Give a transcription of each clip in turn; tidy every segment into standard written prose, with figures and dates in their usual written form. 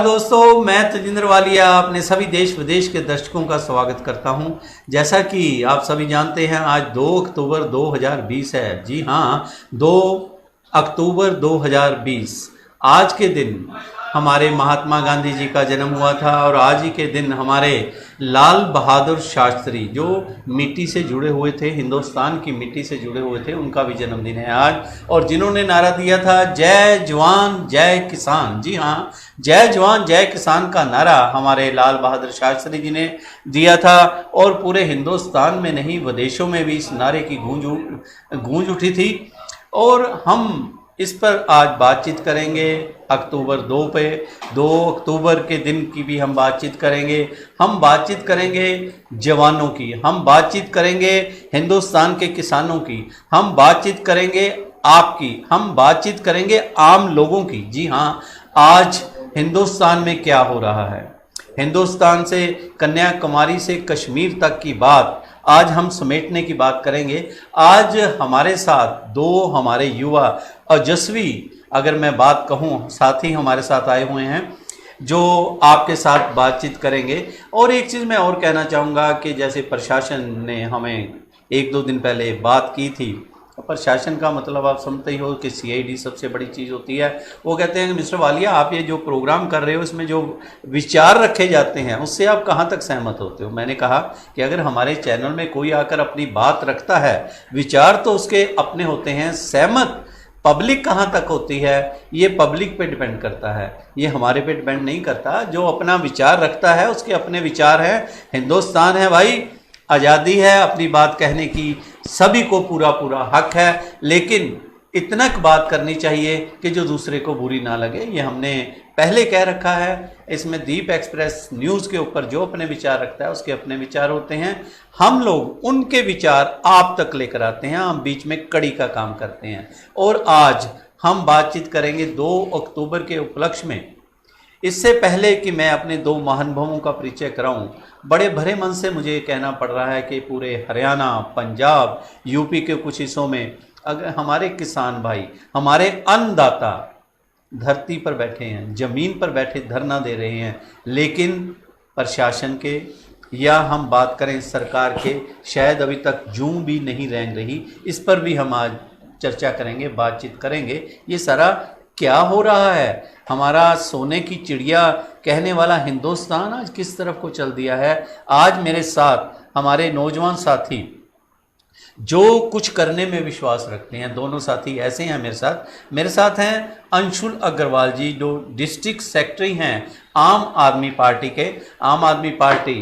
दोस्तों, मैं तजिंदर वालिया अपने सभी देश विदेश के दर्शकों का स्वागत करता हूं। जैसा कि आप सभी जानते हैं, आज 2 अक्टूबर 2020 है। जी हाँ, 2 अक्टूबर 2020। आज के दिन हमारे महात्मा गांधी जी का जन्म हुआ था और आज ही के दिन हमारे लाल बहादुर शास्त्री, जो मिट्टी से जुड़े हुए थे, हिंदुस्तान की मिट्टी से जुड़े हुए थे, उनका भी जन्मदिन है आज। और जिन्होंने नारा दिया था जय जवान जय किसान। जी हाँ, जय जवान जय किसान का नारा हमारे लाल बहादुर शास्त्री जी ने दिया था और पूरे हिंदुस्तान में नहीं, विदेशों में भी इस नारे की गूंज उठी थी। और हम इस पर आज बातचीत करेंगे अक्टूबर 2 पे। 2 अक्टूबर के दिन की भी हम बातचीत करेंगे। हम बातचीत करेंगे जवानों की, हम बातचीत करेंगे हिंदुस्तान के किसानों की, हम बातचीत करेंगे आपकी, हम बातचीत करेंगे आम लोगों की। जी हाँ, आज हिंदुस्तान में क्या हो रहा है, हिंदुस्तान से कन्याकुमारी से कश्मीर तक की बात आज हम समेटने की बात करेंगे। आज हमारे साथ 2 हमारे युवा ओजस्वी, अगर मैं बात कहूँ, साथी हमारे साथ आए हुए हैं जो आपके साथ बातचीत करेंगे। और एक चीज़ मैं और कहना चाहूँगा कि जैसे प्रशासन ने हमें 1-2 दिन पहले बात की थी, प्रशासन का मतलब आप समझते ही हो कि CID सबसे बड़ी चीज़ होती है। वो कहते हैं कि मिस्टर वालिया, आप ये जो प्रोग्राम कर रहे हो, इसमें जो विचार रखे जाते हैं उससे आप कहाँ तक सहमत होते हो। मैंने कहा कि अगर हमारे चैनल में कोई आकर अपनी बात रखता है, विचार तो उसके अपने होते हैं, सहमत पब्लिक कहाँ तक होती है ये पब्लिक पे डिपेंड करता है, ये हमारे पे डिपेंड नहीं करता। जो अपना विचार रखता है उसके अपने विचार हैं। हिंदुस्तान है भाई, आज़ादी है, अपनी बात कहने की सभी को पूरा हक है, लेकिन इतना बात करनी चाहिए कि जो दूसरे को बुरी ना लगे। ये हमने पहले कह रखा है। इसमें दीप एक्सप्रेस न्यूज़ के ऊपर जो अपने विचार रखता है उसके अपने विचार होते हैं। हम लोग उनके विचार आप तक लेकर आते हैं, हम बीच में कड़ी का काम करते हैं। और आज हम बातचीत करेंगे 2 अक्टूबर के उपलक्ष्य में। इससे पहले कि मैं अपने 2 महानुभवों का परिचय कराऊं, बड़े भरे मन से मुझे कहना पड़ रहा है कि पूरे हरियाणा, पंजाब, यूपी के कुछ हिस्सों में अगर हमारे किसान भाई, हमारे अन्नदाता धरती पर बैठे हैं, ज़मीन पर बैठे धरना दे रहे हैं, लेकिन प्रशासन के या हम बात करें सरकार के, शायद अभी तक जूं भी नहीं रेंग रही। इस पर भी हम आज चर्चा करेंगे, बातचीत करेंगे। ये सारा क्या हो रहा है, हमारा सोने की चिड़िया कहने वाला हिंदुस्तान आज किस तरफ को चल दिया है। आज मेरे साथ हमारे नौजवान साथी जो कुछ करने में विश्वास रखते हैं, दोनों साथी ऐसे हैं मेरे साथ हैं अंशुल अग्रवाल जी, जो डिस्ट्रिक्ट सेक्रेटरी हैं आम आदमी पार्टी के। आम आदमी पार्टी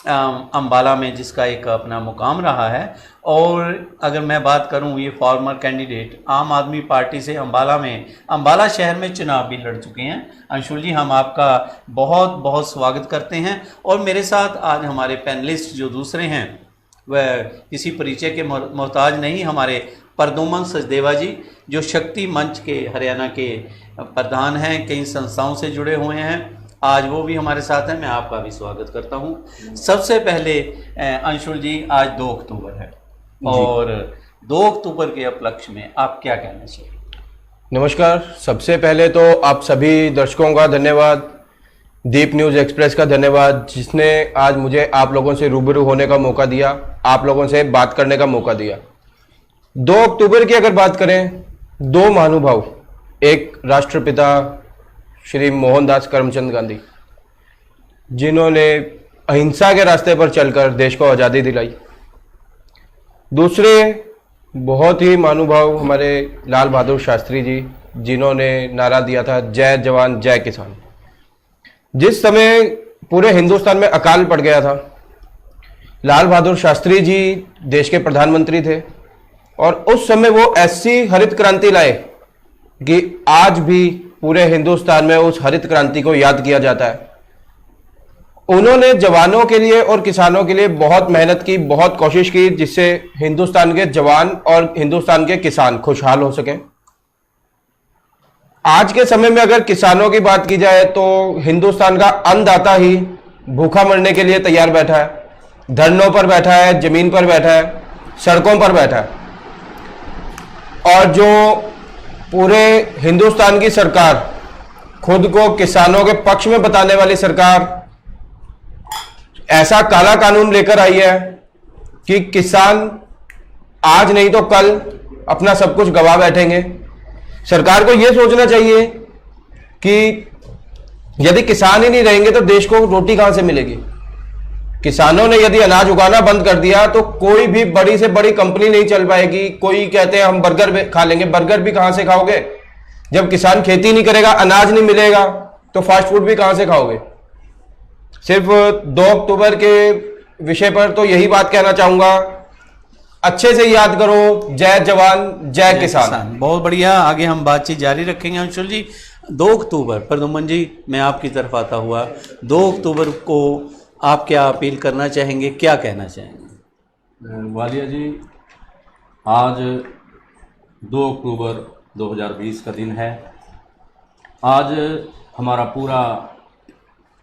अंबाला में जिसका एक अपना मुकाम रहा है। और अगर मैं बात करूं, ये फॉर्मर कैंडिडेट आम आदमी पार्टी से अंबाला शहर में चुनाव भी लड़ चुके हैं। अंशुल जी, हम आपका बहुत स्वागत करते हैं। और मेरे साथ आज हमारे पैनलिस्ट जो दूसरे हैं वह किसी परिचय के मोहताज नहीं, हमारे प्रद्युमन सचदेवा जी, जो शक्ति मंच के हरियाणा के प्रधान हैं, कई संस्थाओं से जुड़े हुए हैं। आज वो भी हमारे साथ हैं, मैं आपका भी स्वागत करता हूं। सबसे पहले अंशुल जी, आज 2 अक्टूबर है और 2 अक्टूबर के उपलक्ष्य में आप क्या कहना चाहिए? नमस्कार। सबसे पहले तो आप सभी दर्शकों का धन्यवाद, दीप न्यूज़ एक्सप्रेस का धन्यवाद, जिसने आज मुझे आप लोगों से रूबरू होने का मौका दिया, आप लोगों से बात करने का मौका दिया। 2 अक्टूबर की अगर बात करें, 2 महानुभाव, एक राष्ट्रपिता श्री मोहनदास करमचंद गांधी, जिन्होंने अहिंसा के रास्ते पर चलकर देश को आज़ादी दिलाई। दूसरे बहुत ही महानुभाव हमारे लाल बहादुर शास्त्री जी, जिन्होंने नारा दिया था जय जवान जय किसान। जिस समय पूरे हिंदुस्तान में अकाल पड़ गया था, लाल बहादुर शास्त्री जी देश के प्रधानमंत्री थे और उस समय वो ऐसी हरित क्रांति लाए कि आज भी पूरे हिंदुस्तान में उस हरित क्रांति को याद किया जाता है। उन्होंने जवानों के लिए और किसानों के लिए बहुत मेहनत की, बहुत कोशिश की, जिससे हिंदुस्तान के जवान और हिंदुस्तान के किसान खुशहाल हो सके। आज के समय में अगर किसानों की बात की जाए तो हिंदुस्तान का अन्नदाता ही भूखा मरने के लिए तैयार बैठा है, धरनों पर बैठा है, जमीन पर बैठा है, सड़कों पर बैठा है। और जो पूरे हिंदुस्तान की सरकार खुद को किसानों के पक्ष में बताने वाली सरकार ऐसा काला कानून लेकर आई है कि किसान आज नहीं तो कल अपना सब कुछ गवा बैठेंगे। सरकार को यह सोचना चाहिए कि यदि किसान ही नहीं रहेंगे तो देश को रोटी कहां से मिलेगी। किसानों ने यदि अनाज उगाना बंद कर दिया तो कोई भी बड़ी से बड़ी कंपनी नहीं चल पाएगी। कोई कहते हैं हम बर्गर खा लेंगे, बर्गर भी कहां से खाओगे जब किसान खेती नहीं करेगा, अनाज नहीं मिलेगा तो फास्ट फूड भी कहां से खाओगे। सिर्फ 2 अक्टूबर के विषय पर तो यही बात कहना चाहूंगा, अच्छे से याद करो, जय जवान जय किसान। बहुत बढ़िया, आगे हम बातचीत जारी रखेंगे अंशुल जी। 2 अक्टूबर प्रदुमन जी, मैं आपकी तरफ आता हुआ, 2 अक्टूबर को आप क्या अपील करना चाहेंगे, क्या कहना चाहेंगे? वालिया जी, आज 2 अक्टूबर 2020 का दिन है। आज हमारा पूरा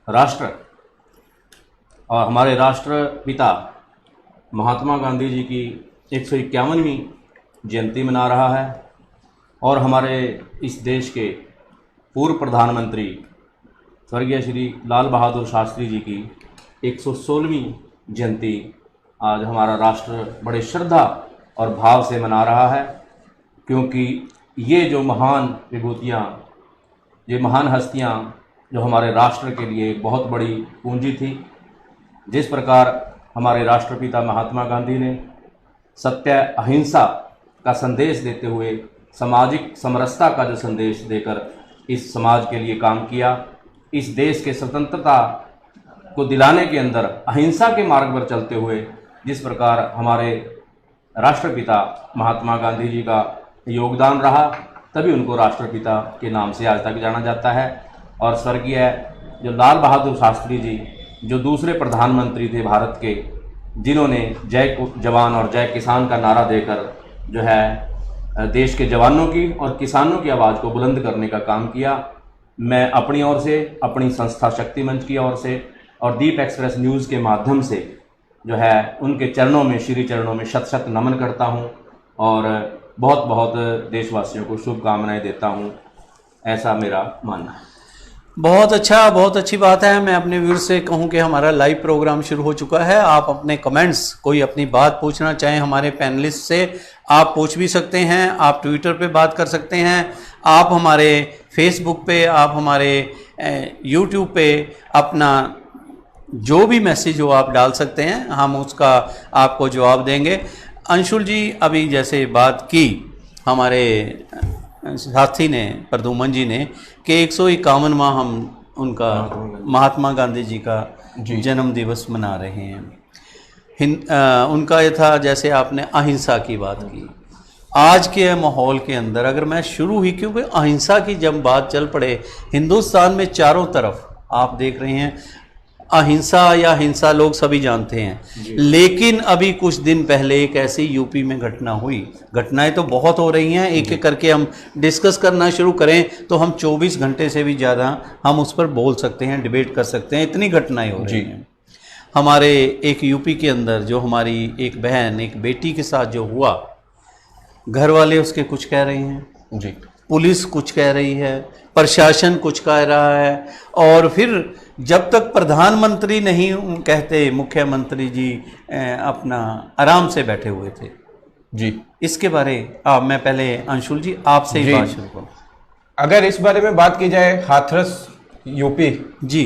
राष्ट्र और हमारे राष्ट्रपिता महात्मा गांधी जी की 151वीं जयंती मना रहा है और हमारे इस देश के पूर्व प्रधानमंत्री स्वर्गीय श्री लाल बहादुर शास्त्री जी की 116वीं जयंती आज हमारा राष्ट्र बड़े श्रद्धा और भाव से मना रहा है, क्योंकि ये जो महान विभूतियाँ, ये महान हस्तियाँ जो हमारे राष्ट्र के लिए एक बहुत बड़ी पूंजी थी। जिस प्रकार हमारे राष्ट्रपिता महात्मा गांधी ने सत्य अहिंसा का संदेश देते हुए सामाजिक समरसता का जो संदेश देकर इस समाज के लिए काम किया, इस देश के स्वतंत्रता को दिलाने के अंदर अहिंसा के मार्ग पर चलते हुए जिस प्रकार हमारे राष्ट्रपिता महात्मा गांधी जी का योगदान रहा, तभी उनको राष्ट्रपिता के नाम से आज तक जाना जाता है। और स्वर्गीय जो लाल बहादुर शास्त्री जी, जो दूसरे प्रधानमंत्री थे भारत के, जिन्होंने जय जवान और जय किसान का नारा देकर जो है देश के जवानों की और किसानों की आवाज़ को बुलंद करने का काम किया। मैं अपनी ओर से, अपनी संस्था शक्ति मंच की ओर से और दीप एक्सप्रेस न्यूज़ के माध्यम से जो है उनके चरणों में, श्री चरणों में शत शत नमन करता हूं और बहुत बहुत देशवासियों को शुभकामनाएं देता हूं। ऐसा मेरा मानना है। बहुत अच्छा, बहुत अच्छी बात है। मैं अपने व्यूअर्स से कहूं कि हमारा लाइव प्रोग्राम शुरू हो चुका है। आप अपने कमेंट्स, कोई अपनी बात पूछना चाहें हमारे पैनलिस्ट से, आप पूछ भी सकते हैं। आप ट्विटर पे बात कर सकते हैं, आप हमारे फेसबुक पे, आप हमारे यूट्यूब पे अपना जो भी मैसेज हो आप डाल सकते हैं, हम उसका आपको जवाब देंगे। अंशुल जी, अभी जैसे बात की हमारे साथी ने, प्रदुमन जी ने, कि 151वां हम उनका महात्मा गांधी जी का जन्म दिवस मना रहे हैं। उनका ये था, जैसे आपने अहिंसा की बात की, आज के माहौल के अंदर अगर मैं शुरू ही, क्योंकि अहिंसा की जब बात चल पड़े, हिंदुस्तान में चारों तरफ आप देख रहे हैं अहिंसा या हिंसा लोग सभी जानते हैं। लेकिन अभी कुछ दिन पहले एक ऐसी यूपी में घटना हुई, घटनाएं तो बहुत हो रही हैं, एक एक करके हम डिस्कस करना शुरू करें तो हम 24 घंटे से भी ज़्यादा हम उस पर बोल सकते हैं, डिबेट कर सकते हैं, इतनी घटनाएं हो रही हैं। हमारे एक यूपी के अंदर जो हमारी एक बहन, एक बेटी के साथ जो हुआ, घर वाले उसके कुछ कह रहे हैं जी, पुलिस कुछ कह रही है, प्रशासन कुछ कह रहा है, और फिर जब तक प्रधानमंत्री नहीं कहते, मुख्यमंत्री जी अपना आराम से बैठे हुए थे जी। इसके बारे मैं पहले अंशुल जी आपसे ही बात शुरू करूं। अगर इस बारे में बात की जाए, हाथरस यूपी जी,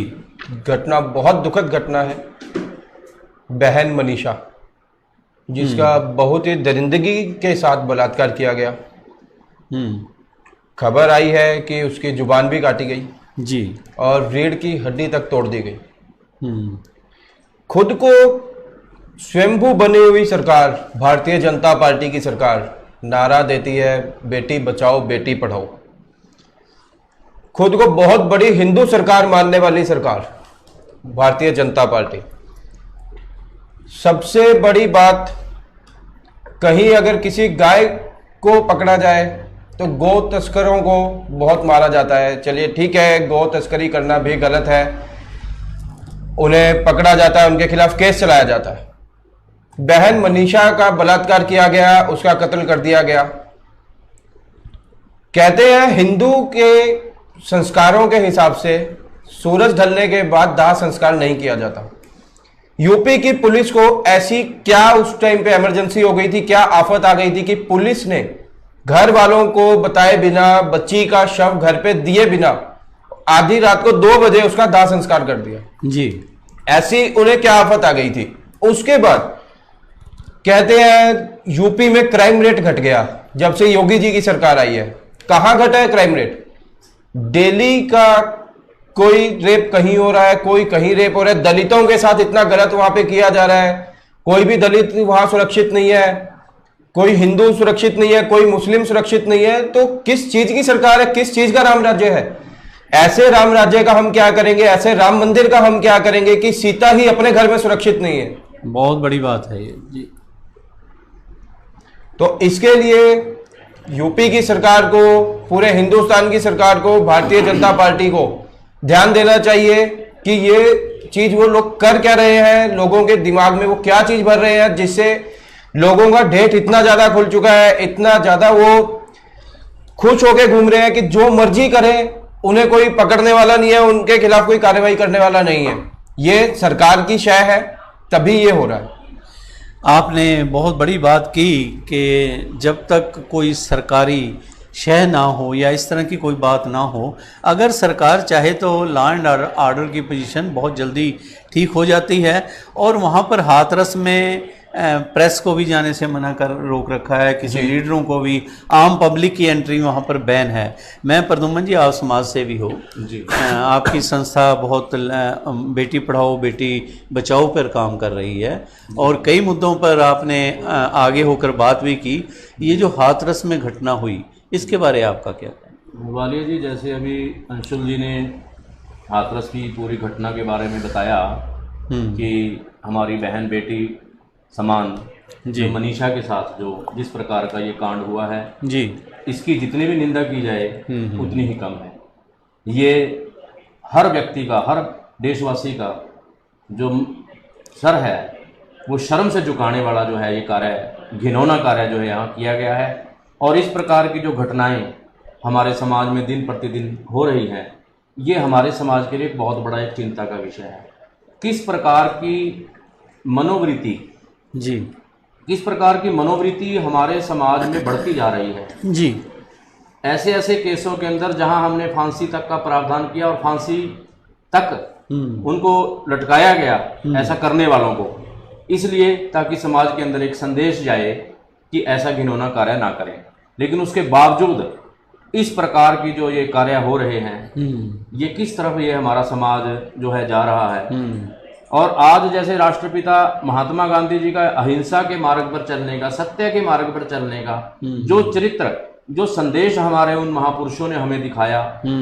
घटना बहुत दुखद घटना है। बहन मनीषा, जिसका बहुत ही दरिंदगी के साथ बलात्कार किया गया। खबर आई है कि उसकी जुबान भी काटी गई जी, और रीढ़ की हड्डी तक तोड़ दी गई। खुद को स्वयंभू बनी हुई सरकार, भारतीय जनता पार्टी की सरकार, नारा देती है बेटी बचाओ बेटी पढ़ाओ। खुद को बहुत बड़ी हिंदू सरकार मानने वाली सरकार भारतीय जनता पार्टी। सबसे बड़ी बात, कहीं अगर किसी गाय को पकड़ा जाए तो गौ तस्करों को बहुत मारा जाता है। चलिए ठीक है, गौ तस्करी करना भी गलत है, उन्हें पकड़ा जाता है, उनके खिलाफ केस चलाया जाता है। बहन मनीषा का बलात्कार किया गया, उसका कत्ल कर दिया गया। कहते हैं हिंदू के संस्कारों के हिसाब से सूरज ढलने के बाद दाह संस्कार नहीं किया जाता। यूपी की पुलिस को ऐसी क्या उस टाइम पे इमरजेंसी हो गई थी, क्या आफत आ गई थी कि पुलिस ने घर वालों को बताए बिना, बच्ची का शव घर पे दिए बिना आधी रात को 2 बजे उसका दाह संस्कार कर दिया जी। ऐसी उन्हें क्या आफत आ गई थी। उसके बाद कहते हैं यूपी में क्राइम रेट घट गया जब से योगी जी की सरकार आई है। कहां घटा है क्राइम रेट? दिल्ली का कोई रेप कहीं हो रहा है, कोई कहीं रेप हो रहा है, दलितों के साथ इतना गलत वहां पे किया जा रहा है, कोई भी दलित वहां सुरक्षित नहीं है, कोई हिंदू सुरक्षित नहीं है, कोई मुस्लिम सुरक्षित नहीं है। तो किस चीज की सरकार है, किस चीज का राम राज्य है? ऐसे राम राज्य का हम क्या करेंगे, ऐसे राम मंदिर का हम क्या करेंगे कि सीता ही अपने घर में सुरक्षित नहीं है। बहुत बड़ी बात है ये जी। तो इसके लिए यूपी की सरकार को, पूरे हिंदुस्तान की सरकार को, भारतीय जनता पार्टी को ध्यान देना चाहिए कि ये चीज वो लोग कर क्या रहे हैं, लोगों के दिमाग में वो क्या चीज भर रहे हैं जिससे लोगों का ढेठ इतना ज्यादा खुल चुका है, इतना ज्यादा वो खुश होके घूम रहे हैं कि जो मर्जी करें, उन्हें कोई पकड़ने वाला नहीं है, उनके खिलाफ कोई कार्रवाई करने वाला नहीं है। ये सरकार की शय है, तभी ये हो रहा है। आपने बहुत बड़ी बात की कि जब तक कोई सरकारी शह ना हो या इस तरह की कोई बात ना हो, अगर सरकार चाहे तो लॉ एंड ऑर्डर की पोजीशन बहुत जल्दी ठीक हो जाती है। और वहाँ पर हाथरस में प्रेस को भी जाने से मना कर रोक रखा है, किसी लीडरों को भी, आम पब्लिक की एंट्री वहाँ पर बैन है। मैं प्रदुमन जी, आप समाज सेवी हो जी, आपकी संस्था बहुत बेटी पढ़ाओ बेटी बचाओ पर काम कर रही है और कई मुद्दों पर आपने आगे होकर बात भी की। ये जो हाथरस में घटना हुई, इसके बारे में आपका क्या कहना है? वालिया जी, जैसे अभी अंशुल जी ने हाथरस की पूरी घटना के बारे में बताया कि हमारी बहन बेटी समान जो मनीषा के साथ जो जिस प्रकार का ये कांड हुआ है जी, इसकी जितनी भी निंदा की जाए उतनी ही कम है। ये हर व्यक्ति का, हर देशवासी का जो सर है वो शर्म से झुकाने वाला जो है ये कार्य, घिनौना कार्य जो है यहाँ किया गया है। और इस प्रकार की जो घटनाएं हमारे समाज में दिन प्रतिदिन हो रही हैं, ये हमारे समाज के लिए एक बहुत बड़ा एक चिंता का विषय है। किस प्रकार की मनोवृत्ति जी, किस प्रकार की मनोवृत्ति हमारे समाज में बढ़ती जा रही है जी। ऐसे ऐसे केसों के अंदर जहां हमने फांसी तक का प्रावधान किया और फांसी तक उनको लटकाया गया ऐसा करने वालों को, इसलिए ताकि समाज के अंदर एक संदेश जाए कि ऐसा घिनौना कार्य ना करें। लेकिन उसके बावजूद इस प्रकार की जो ये कार्य हो रहे हैं, ये किस तरफ ये हमारा समाज जो है जा रहा है। और आज जैसे राष्ट्रपिता महात्मा गांधी जी का अहिंसा के मार्ग पर चलने का, सत्य के मार्ग पर चलने का जो चरित्र, जो संदेश हमारे उन महापुरुषों ने हमें दिखाया,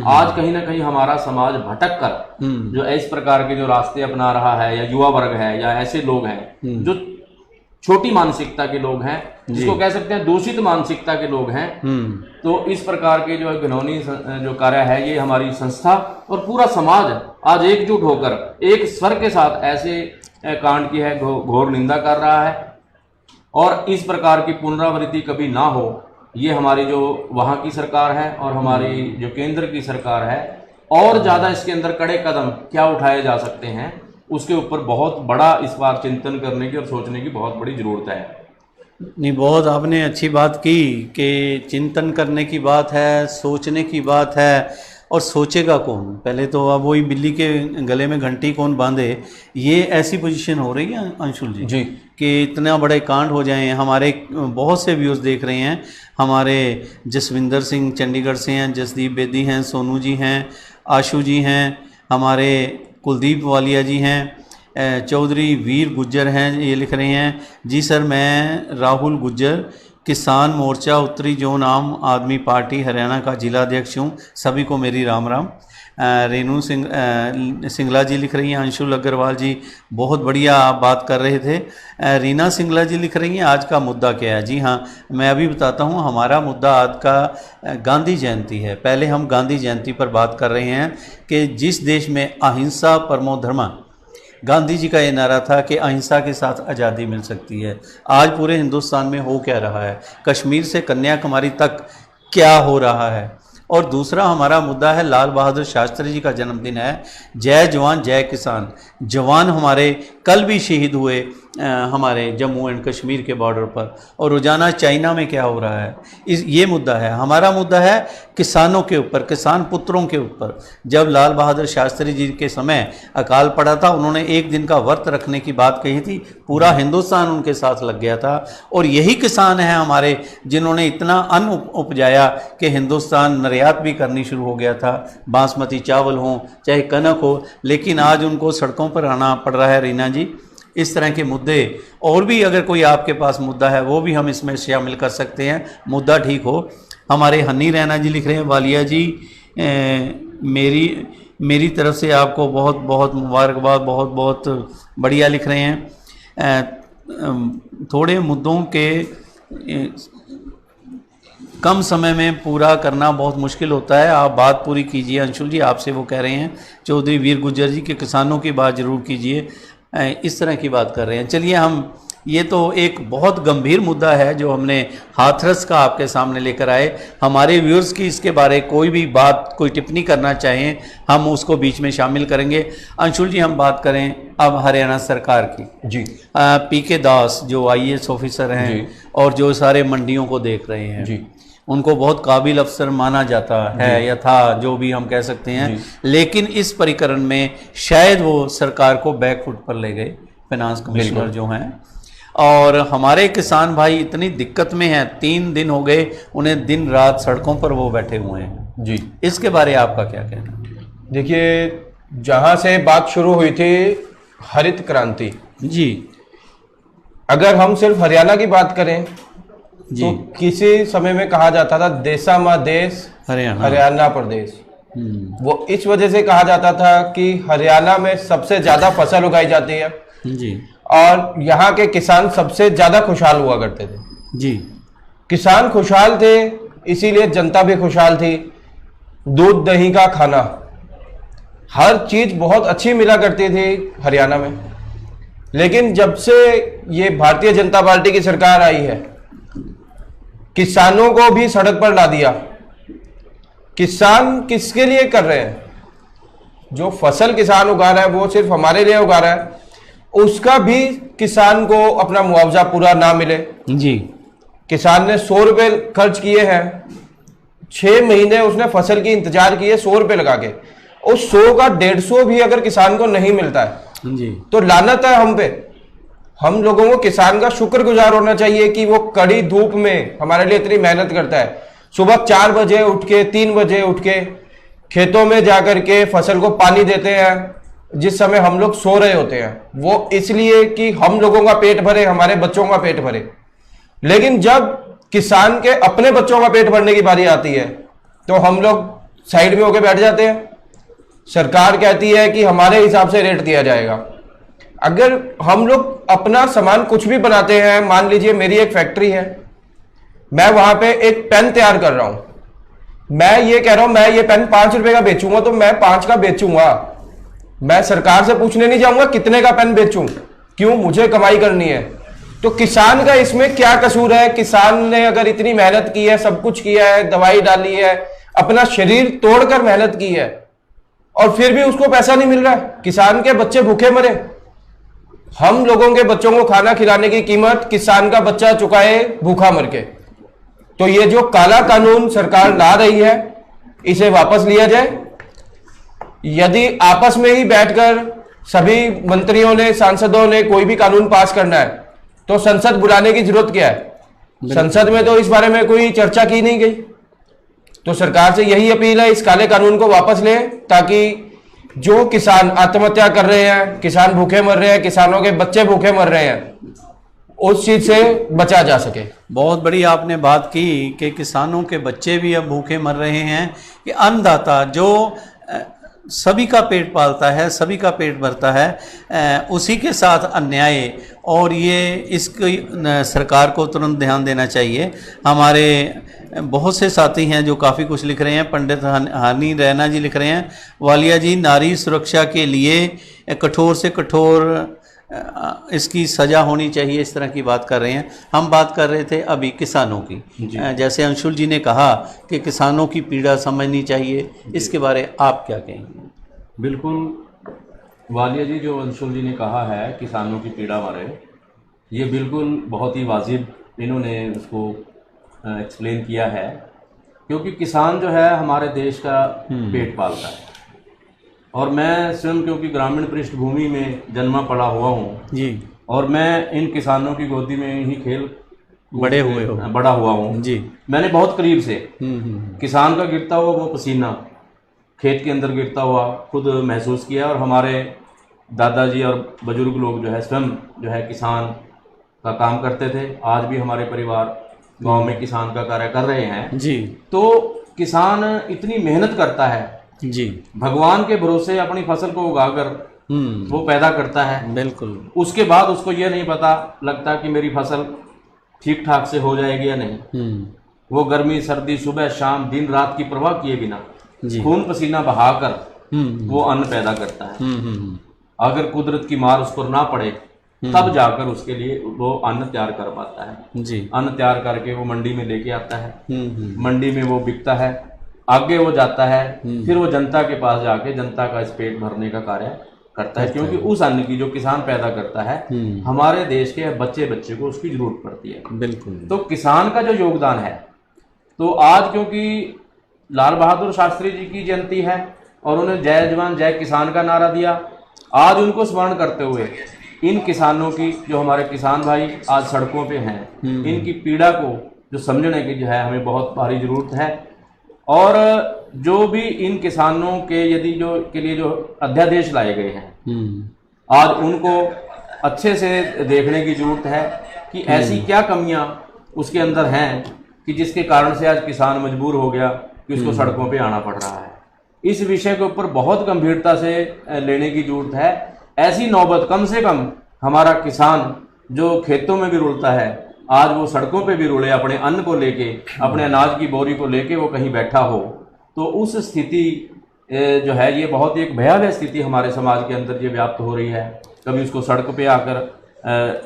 आज कहीं ना कहीं हमारा समाज भटक कर जो इस प्रकार के जो रास्ते अपना रहा है, या युवा वर्ग है या ऐसे लोग हैं जो छोटी मानसिकता के लोग हैं, जिसको कह सकते हैं दूषित मानसिकता के लोग हैं, तो इस प्रकार के जो घिनौनी जो कार्य है, ये हमारी संस्था और पूरा समाज आज एकजुट होकर एक स्वर के साथ ऐसे कांड की है घोर निंदा कर रहा है। और इस प्रकार की पुनरावृत्ति कभी ना हो, ये हमारी जो वहाँ की सरकार है और हमारी जो केंद्र की सरकार है, और ज़्यादा इसके अंदर कड़े कदम क्या उठाए जा सकते हैं, उसके ऊपर बहुत बड़ा इस बार चिंतन करने की और सोचने की बहुत बड़ी ज़रूरत है। नहीं, बहुत आपने अच्छी बात की कि चिंतन करने की बात है, सोचने की बात है, और सोचेगा कौन? पहले तो अब वही बिल्ली के गले में घंटी कौन बांधे, ये ऐसी पोजीशन हो रही है अंशुल जी कि इतना बड़े कांड हो जाएं। हमारे बहुत से व्यूज़ देख रहे हैं, हमारे जसविंदर सिंह चंडीगढ़ से हैं, जसदीप बेदी हैं, सोनू जी हैं, आशु जी हैं, हमारे कुलदीप वालिया जी हैं, चौधरी वीर गुज्जर हैं, ये लिख रहे हैं जी सर, मैं राहुल गुज्जर, किसान मोर्चा उत्तरी जोन आम आदमी पार्टी हरियाणा का जिला अध्यक्ष हूँ, सभी को मेरी राम राम। रेनू सिंगला जी लिख रही हैं, अंशुल अग्रवाल जी बहुत बढ़िया आप बात कर रहे थे। रीना सिंगला जी लिख रही हैं, आज का मुद्दा क्या है? जी हाँ, मैं अभी बताता हूँ। हमारा मुद्दा आज का गांधी जयंती है। पहले हम गांधी जयंती पर बात कर रहे हैं कि जिस देश में अहिंसा परमो धर्मा, गांधी जी का ये नारा था कि अहिंसा के साथ आज़ादी मिल सकती है। आज पूरे हिंदुस्तान में हो क्या रहा है, कश्मीर से कन्याकुमारी तक क्या हो रहा है, और दूसरा हमारा मुद्दा है लाल बहादुर शास्त्री जी का जन्मदिन है। जय जवान जय किसान। जवान हमारे कल भी शहीद हुए हमारे जम्मू एंड कश्मीर के बॉर्डर पर, और रोज़ाना चाइना में क्या हो रहा है, ये मुद्दा है। हमारा मुद्दा है किसानों के ऊपर, किसान पुत्रों के ऊपर। जब लाल बहादुर शास्त्री जी के समय अकाल पड़ा था, उन्होंने एक दिन का व्रत रखने की बात कही थी, पूरा हिंदुस्तान उनके साथ लग गया था। और यही किसान हैं हमारे जिन्होंने इतना अन्न उपजाया कि हिंदुस्तान निर्यात भी करनी शुरू हो गया था, बासमती चावल हो चाहे कनक हो। लेकिन आज उनको सड़कों पर आना पड़ रहा है। रीना जी, इस तरह के मुद्दे और भी अगर कोई आपके पास मुद्दा है वो भी हम इसमें शामिल कर सकते हैं, मुद्दा ठीक हो। हमारे हनी रैना जी लिख रहे हैं, वालिया जी मेरी तरफ से आपको बहुत बहुत मुबारकबाद, बहुत बहुत बढ़िया लिख रहे हैं। थोड़े मुद्दों के कम समय में पूरा करना बहुत मुश्किल होता है, आप बात पूरी कीजिए। अंशुल जी आपसे वो कह रहे हैं। चौधरी वीर गुज्जर जी के किसानों की बात ज़रूर कीजिए, इस तरह की बात कर रहे हैं। चलिए, हम ये तो एक बहुत गंभीर मुद्दा है जो हमने हाथरस का आपके सामने लेकर आए। हमारे व्यूअर्स की इसके बारे कोई भी बात, कोई टिप्पणी करना चाहें, हम उसको बीच में शामिल करेंगे। अंशुल जी, हम बात करें अब हरियाणा सरकार की। जी। पीके दास जो IAS ऑफिसर हैं और जो सारे मंडियों को देख रहे हैं जी, उनको बहुत काबिल अफसर माना जाता है या था, जो भी हम कह सकते हैं। लेकिन इस परिकरण में शायद वो सरकार को बैकफुट पर ले गए, फाइनेंस कमिश्नर जो हैं। और हमारे किसान भाई इतनी दिक्कत में हैं, 3 दिन हो गए उन्हें दिन रात सड़कों पर वो बैठे हुए हैं जी। इसके बारे आपका क्या कहना? देखिए, जहाँ से बात शुरू हुई थी हरित क्रांति जी, अगर हम सिर्फ हरियाणा की बात करें जी, तो किसी समय में कहा जाता था देशा माँ देश हरियाणा प्रदेश। वो इस वजह से कहा जाता था कि हरियाणा में सबसे ज्यादा फसल उगाई जाती है जी, और यहाँ के किसान सबसे ज्यादा खुशहाल हुआ करते थे जी। किसान खुशहाल थे, इसीलिए जनता भी खुशहाल थी। दूध दही का खाना, हर चीज बहुत अच्छी मिला करती थी हरियाणा में। लेकिन जब से ये भारतीय जनता पार्टी की सरकार आई है, किसानों को भी सड़क पर ला दिया। किसान किसके लिए कर रहे हैं? जो फसल किसान उगा रहा है वो सिर्फ हमारे लिए उगा रहा है, उसका भी किसान को अपना मुआवजा पूरा ना मिले जी। किसान ने 100 रुपए खर्च किए हैं, 6 महीने उसने फसल की इंतजार की है 100 रुपए लगा के, उस 100 का 150 भी अगर किसान को नहीं मिलता है जी, तो लानत है हम पे। हम लोगों को किसान का शुक्रगुजार होना चाहिए कि वो कड़ी धूप में हमारे लिए इतनी मेहनत करता है। सुबह 4 बजे उठ के, 3 बजे उठ के खेतों में जाकर के फसल को पानी देते हैं, जिस समय हम लोग सो रहे होते हैं। वो इसलिए कि हम लोगों का पेट भरे, हमारे बच्चों का पेट भरे। लेकिन जब किसान के अपने बच्चों का पेट भरने की बारी आती है तो हम लोग साइड में होकर बैठ जाते हैं। सरकार कहती है कि हमारे हिसाब से रेट दिया जाएगा। अगर हम लोग अपना सामान कुछ भी बनाते हैं, मान लीजिए मेरी एक फैक्ट्री है, मैं वहां पे एक पेन तैयार कर रहा हूं, मैं ये कह रहा हूं मैं ये पेन 5 रुपए का बेचूंगा तो मैं 5 का बेचूंगा। मैं सरकार से पूछने नहीं जाऊंगा कितने का पेन बेचूं, क्यों? मुझे कमाई करनी है। तो किसान का इसमें क्या कसूर है? किसान ने अगर इतनी मेहनत की है, सब कुछ किया है, दवाई डाली है, अपना शरीर तोड़कर मेहनत की है, और फिर भी उसको पैसा नहीं मिल रहा है। किसान के बच्चे भूखे मरे। हम लोगों के बच्चों को खाना खिलाने की कीमत किसान का बच्चा चुकाए भूखा मर के। तो ये जो काला कानून सरकार ला रही है, इसे वापस लिया जाए। यदि आपस में ही बैठकर सभी मंत्रियों ने, सांसदों ने कोई भी कानून पास करना है तो संसद बुलाने की जरूरत क्या है? संसद में तो इस बारे में कोई चर्चा की नहीं गई। तो सरकार से यही अपील है, इस काले कानून को वापस लें, ताकि जो किसान आत्महत्या कर रहे हैं, किसान भूखे मर रहे हैं, किसानों के बच्चे भूखे मर रहे हैं, उस चीज से बचा जा सके। बहुत बड़ी आपने बात की कि किसानों के बच्चे भी अब भूखे मर रहे हैं। कि अन्नदाता जो सभी का पेट पालता है, सभी का पेट भरता है, उसी के साथ अन्याय, और ये इसकी सरकार को तुरंत ध्यान देना चाहिए। हमारे बहुत से साथी हैं जो काफ़ी कुछ लिख रहे हैं। पंडित हानी रैना जी लिख रहे हैं, वालिया जी नारी सुरक्षा के लिए कठोर से कठोर इसकी सज़ा होनी चाहिए, इस तरह की बात कर रहे हैं। हम बात कर रहे थे अभी किसानों की। जैसे अंशुल जी ने कहा कि किसानों की पीड़ा समझनी चाहिए, इसके बारे आप क्या कहेंगे? बिल्कुल वालिया जी, जो अंशुल जी ने कहा है किसानों की पीड़ा मरे, ये बिल्कुल बहुत ही वाजिब इन्होंने उसको एक्सप्लेन किया है, क्योंकि किसान जो है हमारे देश का पेट पालता है। और मैं स्वयं क्योंकि ग्रामीण पृष्ठभूमि में जन्मा पड़ा हुआ हूँ जी, और मैं इन किसानों की गोदी में ही बड़ा हुआ हूँ जी। मैंने बहुत करीब से किसान का गिरता हुआ वो पसीना खेत के अंदर गिरता हुआ खुद महसूस किया। और हमारे दादाजी और बुजुर्ग लोग जो है स्वयं जो है किसान का काम करते थे। आज भी हमारे परिवार गांव में किसान का कार्य कर रहे हैं जी। तो किसान इतनी मेहनत करता है जी, भगवान के भरोसे अपनी फसल को उगाकर वो पैदा करता है। बिल्कुल। उसके बाद उसको ये नहीं पता लगता कि मेरी फसल ठीक ठाक से हो जाएगी या नहीं। वो गर्मी सर्दी सुबह शाम दिन रात की परवाह किए बिना खून पसीना बहाकर वो अन्न पैदा करता है। अगर कुदरत की मार उस पर ना पड़े तब जाकर उसके लिए वो अन्न तैयार कर पाता है जी। अन्न तैयार करके वो मंडी में लेके आता है, मंडी में वो बिकता है, आगे वो जाता है, फिर वो जनता के पास जाके जनता का इस पेट भरने का कार्य करता है। क्योंकि उस अन्न की जो किसान पैदा करता है हमारे देश के बच्चे बच्चे को उसकी जरूरत पड़ती है। बिल्कुल। तो किसान का जो योगदान है, तो आज क्योंकि लाल बहादुर शास्त्री जी की जयंती है और उन्हें जय जवान जय किसान का नारा दिया, आज उनको स्मरण करते हुए इन किसानों की जो हमारे किसान भाई आज सड़कों पे हैं, इनकी पीड़ा को जो समझने की जो है हमें बहुत भारी जरूरत है। और जो भी इन किसानों के यदि जो के लिए जो अध्यादेश लाए गए हैं आज उनको अच्छे से देखने की जरूरत है कि ऐसी क्या कमियां उसके अंदर हैं कि जिसके कारण से आज किसान मजबूर हो गया कि उसको सड़कों पे आना पड़ रहा है। इस विषय के ऊपर बहुत गंभीरता से लेने की जरूरत है। ऐसी नौबत कम से कम हमारा किसान जो खेतों में भी रुलता है आज वो सड़कों पे भी रुले अपने अन्न को लेके, अपने अनाज की बोरी को लेके वो कहीं बैठा हो, तो उस स्थिति जो है ये बहुत एक भयावह स्थिति हमारे समाज के अंदर ये व्याप्त हो रही है। कभी उसको सड़क पे आकर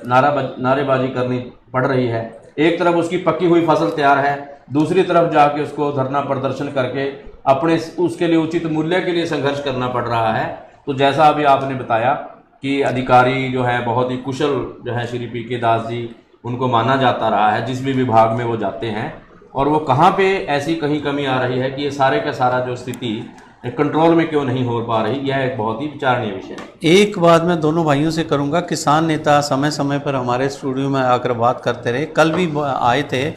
नारेबाजी करनी पड़ रही है। एक तरफ उसकी पकी हुई फसल तैयार है, दूसरी तरफ जाके उसको धरना प्रदर्शन करके अपने उसके लिए उचित मूल्य के लिए संघर्ष करना पड़ रहा है। तो जैसा अभी आपने बताया कि अधिकारी जो है बहुत ही कुशल जो है श्री पी.के. दास जी, उनको माना जाता रहा है जिस भी विभाग में वो जाते हैं, और वो कहाँ पे ऐसी कहीं कमी आ रही है कि ये सारे का सारा जो स्थिति कंट्रोल में क्यों नहीं हो पा रही, यह एक बहुत ही विचारणीय विषय है। एक बात मैं दोनों भाइयों से करूंगा, किसान नेता समय समय पर हमारे स्टूडियो में आकर बात करते रहे, कल भी आए थे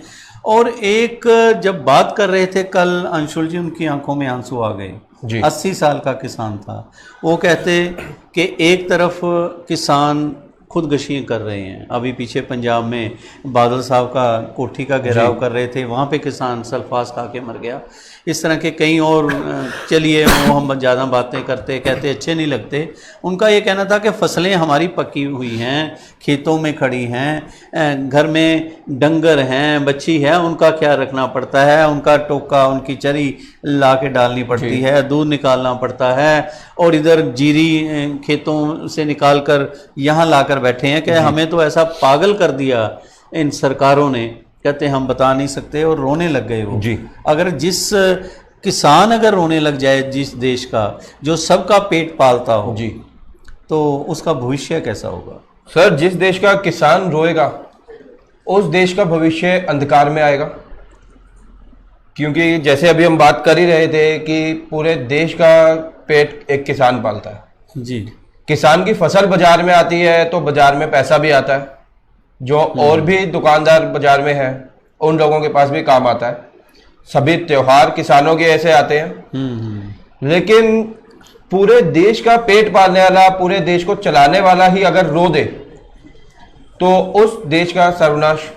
और एक जब बात कर रहे थे कल अंशुल जी, उनकी आंखों में आंसू आ गए। 80 साल का किसान था। वो कहते कि एक तरफ किसान खुदकशियाँ कर रहे हैं, अभी पीछे पंजाब में बादल साहब का कोठी का घेराव कर रहे थे, वहाँ पे किसान सल्फास खा के मर गया। इस तरह के कई और, चलिए वो हम ज़्यादा बातें करते कहते अच्छे नहीं लगते। उनका ये कहना था कि फसलें हमारी पकी हुई हैं, खेतों में खड़ी हैं, घर में डंगर हैं, बच्ची है, उनका ख्याल रखना पड़ता है, उनका टोका उनकी चरी ला के डालनी पड़ती है, दूध निकालना पड़ता है, और इधर जीरी खेतों से निकाल कर यहाँ ला कर बैठे हैं कि हमें तो ऐसा पागल कर दिया इन सरकारों ने, कहते हम बता नहीं सकते, और रोने लग गए वो जी। अगर जिस किसान अगर रोने लग जाए जिस देश का जो सबका पेट पालता हो जी, तो उसका भविष्य कैसा होगा? सर, जिस देश का किसान रोएगा उस देश का भविष्य अंधकार में आएगा। क्योंकि जैसे अभी हम बात कर ही रहे थे कि पूरे देश का पेट एक किसान पालता है जी। किसान की फसल बाजार में आती है तो बाजार में पैसा भी आता है, जो और भी दुकानदार बाजार में हैं उन लोगों के पास भी काम आता है। सभी त्योहार किसानों के ऐसे आते हैं। लेकिन पूरे देश का पेट पालने वाला, पूरे देश को चलाने वाला ही अगर रो दे तो उस देश का सर्वनाश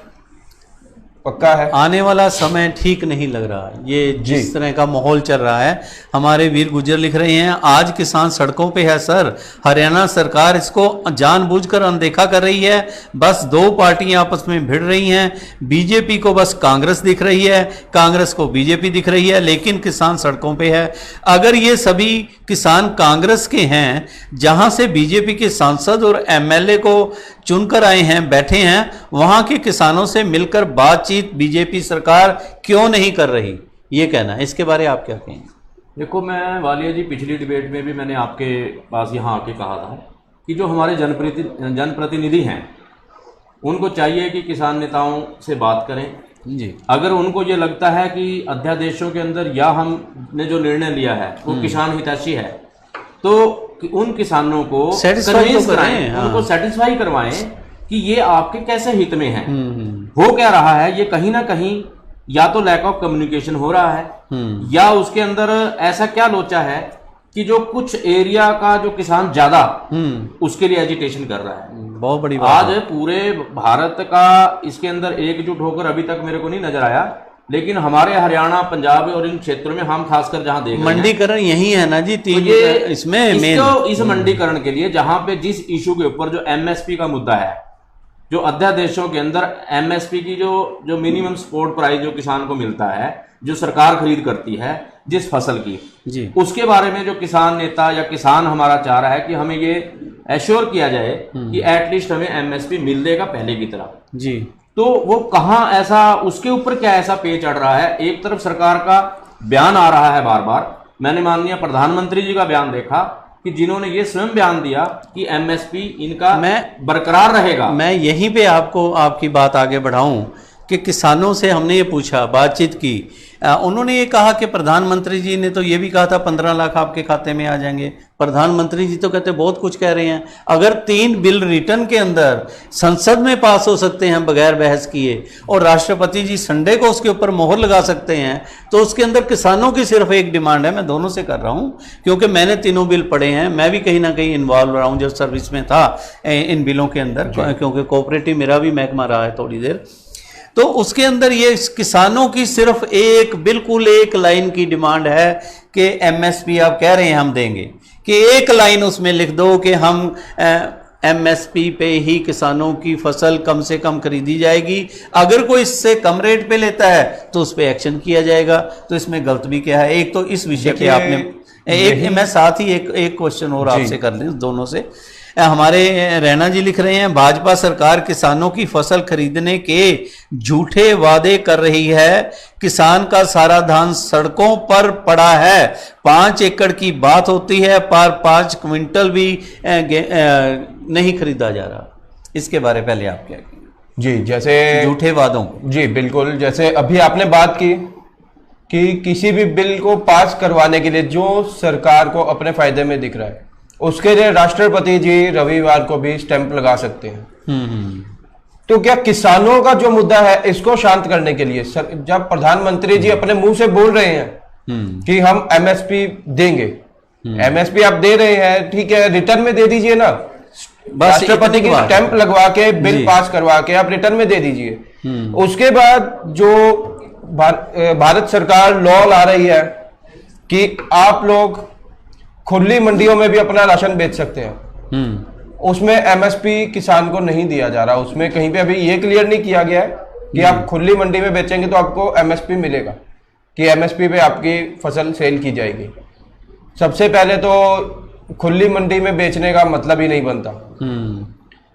पक्का है। आने वाला समय ठीक नहीं लग रहा, ये जिस तरह का माहौल चल रहा है। हमारे वीर गुजर लिख रहे हैं, आज किसान सड़कों पे है सर, हरियाणा सरकार इसको जानबूझकर अनदेखा कर रही है। बस दो पार्टियां आपस में भिड़ रही हैं, बीजेपी को बस कांग्रेस दिख रही है, कांग्रेस को बीजेपी दिख रही है, लेकिन किसान सड़कों पे है। अगर ये सभी किसान कांग्रेस के हैं, जहां से बीजेपी के सांसद और एमएलए को चुनकर आए हैं, बैठे हैं, वहां के किसानों से मिलकर बातचीत बीजेपी सरकार क्यों नहीं कर रही, ये कहना है। इसके बारे में आप क्या कहेंगे? देखो, मैं वालिया जी, पिछली डिबेट में भी मैंने आपके पास यहाँ आके कहा था कि जो हमारे जनप्रतिनिधि हैं, उनको चाहिए कि किसान नेताओं से बात करें जी। अगर उनको ये लगता है कि अध्यादेशों के अंदर या हमने जो निर्णय लिया है वो किसान हितैषी है, तो उन किसानों को कन्विंस कराएं, हाँ। उनको सेटिस्फाई करवाएं कि ये आपके कैसे हित में है। हो क्या रहा है, ये कहीं ना कहीं या तो लैक ऑफ कम्युनिकेशन हो रहा है, या उसके अंदर ऐसा क्या लोचा है कि जो कुछ एरिया का जो किसान ज्यादा उसके लिए एजिटेशन कर रहा है। बहुत बड़ी बात आज पूरे भारत का इसके अंदर एकजुट होकर अभी तक मेरे को नहीं नजर आया, लेकिन हमारे हरियाणा, पंजाब और इन क्षेत्रों में हम खासकर जहां देख रहे हैं, मंडीकरण यही है ना जी, तीन तो इसमें मेन इस मंडीकरण के लिए जहां पे जिस इशू के ऊपर जो एमएसपी का मुद्दा है, जो अध्यादेशों के अंदर एमएसपी की जो मिनिमम सपोर्ट प्राइस जो किसान को मिलता है, जो सरकार खरीद करती है जिस फसल की जी, उसके बारे में जो किसान नेता या किसान हमारा चाह रहा है कि हमें ये एश्योर किया जाए कि एटलीस्ट हमें एमएसपी मिल देगा पहले की तरह जी। तो वो कहाँ ऐसा, उसके ऊपर क्या ऐसा पे चढ़ रहा है। एक तरफ सरकार का बयान आ रहा है बार बार, मैंने माननीय प्रधानमंत्री जी का बयान देखा कि जिन्होंने ये स्वयं बयान दिया कि एमएसपी इनका बरकरार रहेगा। मैं यहीं पे आपको आपकी बात आगे बढ़ाऊं कि किसानों से हमने ये पूछा, बातचीत की, उन्होंने ये कहा कि प्रधानमंत्री जी ने तो ये भी कहा था 15 लाख आपके खाते में आ जाएंगे। प्रधानमंत्री जी तो कहते बहुत कुछ कह रहे हैं। अगर 3 बिल रिटर्न के अंदर संसद में पास हो सकते हैं बगैर बहस किए, और राष्ट्रपति जी संडे को उसके ऊपर मोहर लगा सकते हैं, तो उसके अंदर किसानों की सिर्फ एक डिमांड है। मैं दोनों से कर रहा हूं क्योंकि मैंने तीनों बिल पढ़े हैं, मैं भी कहीं ना कहीं इन्वॉल्व रहा हूं जब सर्विस में था इन बिलों के अंदर, क्योंकि कोऑपरेटिव मेरा भी महकमा रहा है थोड़ी देर। तो उसके अंदर ये किसानों की सिर्फ बिल्कुल एक लाइन की डिमांड है कि एमएसपी आप कह रहे हैं हम देंगे, कि एक लाइन उसमें लिख दो कि हम एमएसपी पे ही किसानों की फसल कम से कम खरीदी जाएगी, अगर कोई इससे कम रेट पे लेता है तो उस पर एक्शन किया जाएगा। तो इसमें गलत भी क्या है? एक तो इस विषय पे आपने मैं साथ ही एक क्वेश्चन और आपसे कर लें दोनों से। हमारे रैना जी लिख रहे हैं, भाजपा सरकार किसानों की फसल खरीदने के झूठे वादे कर रही है, किसान का सारा धान सड़कों पर पड़ा है, 5 एकड़ की बात होती है पर 5 क्विंटल भी नहीं खरीदा जा रहा। इसके बारे में पहले आप क्या कहेंगे? जी, जैसे झूठे वादों को, जी बिल्कुल, जैसे अभी आपने बात की कि किसी भी बिल को पास करवाने के लिए जो सरकार को अपने फायदे में दिख रहा है, उसके लिए राष्ट्रपति जी रविवार को भी स्टैंप लगा सकते हैं। तो क्या किसानों का जो मुद्दा है इसको शांत करने के लिए जब प्रधानमंत्री जी अपने मुंह से बोल रहे हैं कि हम एमएसपी देंगे, एमएसपी आप दे रहे हैं, ठीक है, रिटर्न में दे दीजिए ना, राष्ट्रपति की स्टैंप लगवा के बिल पास करवा के आप रिटर्न में दे दीजिए। उसके बाद जो भारत सरकार लॉ ला रही है कि आप लोग खुली मंडियों में भी अपना राशन बेच सकते हैं, उसमें एमएसपी किसान को नहीं दिया जा रहा। उसमें कहीं पे अभी ये क्लियर नहीं किया गया है कि आप खुली मंडी में बेचेंगे तो आपको एमएसपी मिलेगा, कि एमएसपी पे आपकी फसल सेल की जाएगी। सबसे पहले तो खुली मंडी में बेचने का मतलब ही नहीं बनता,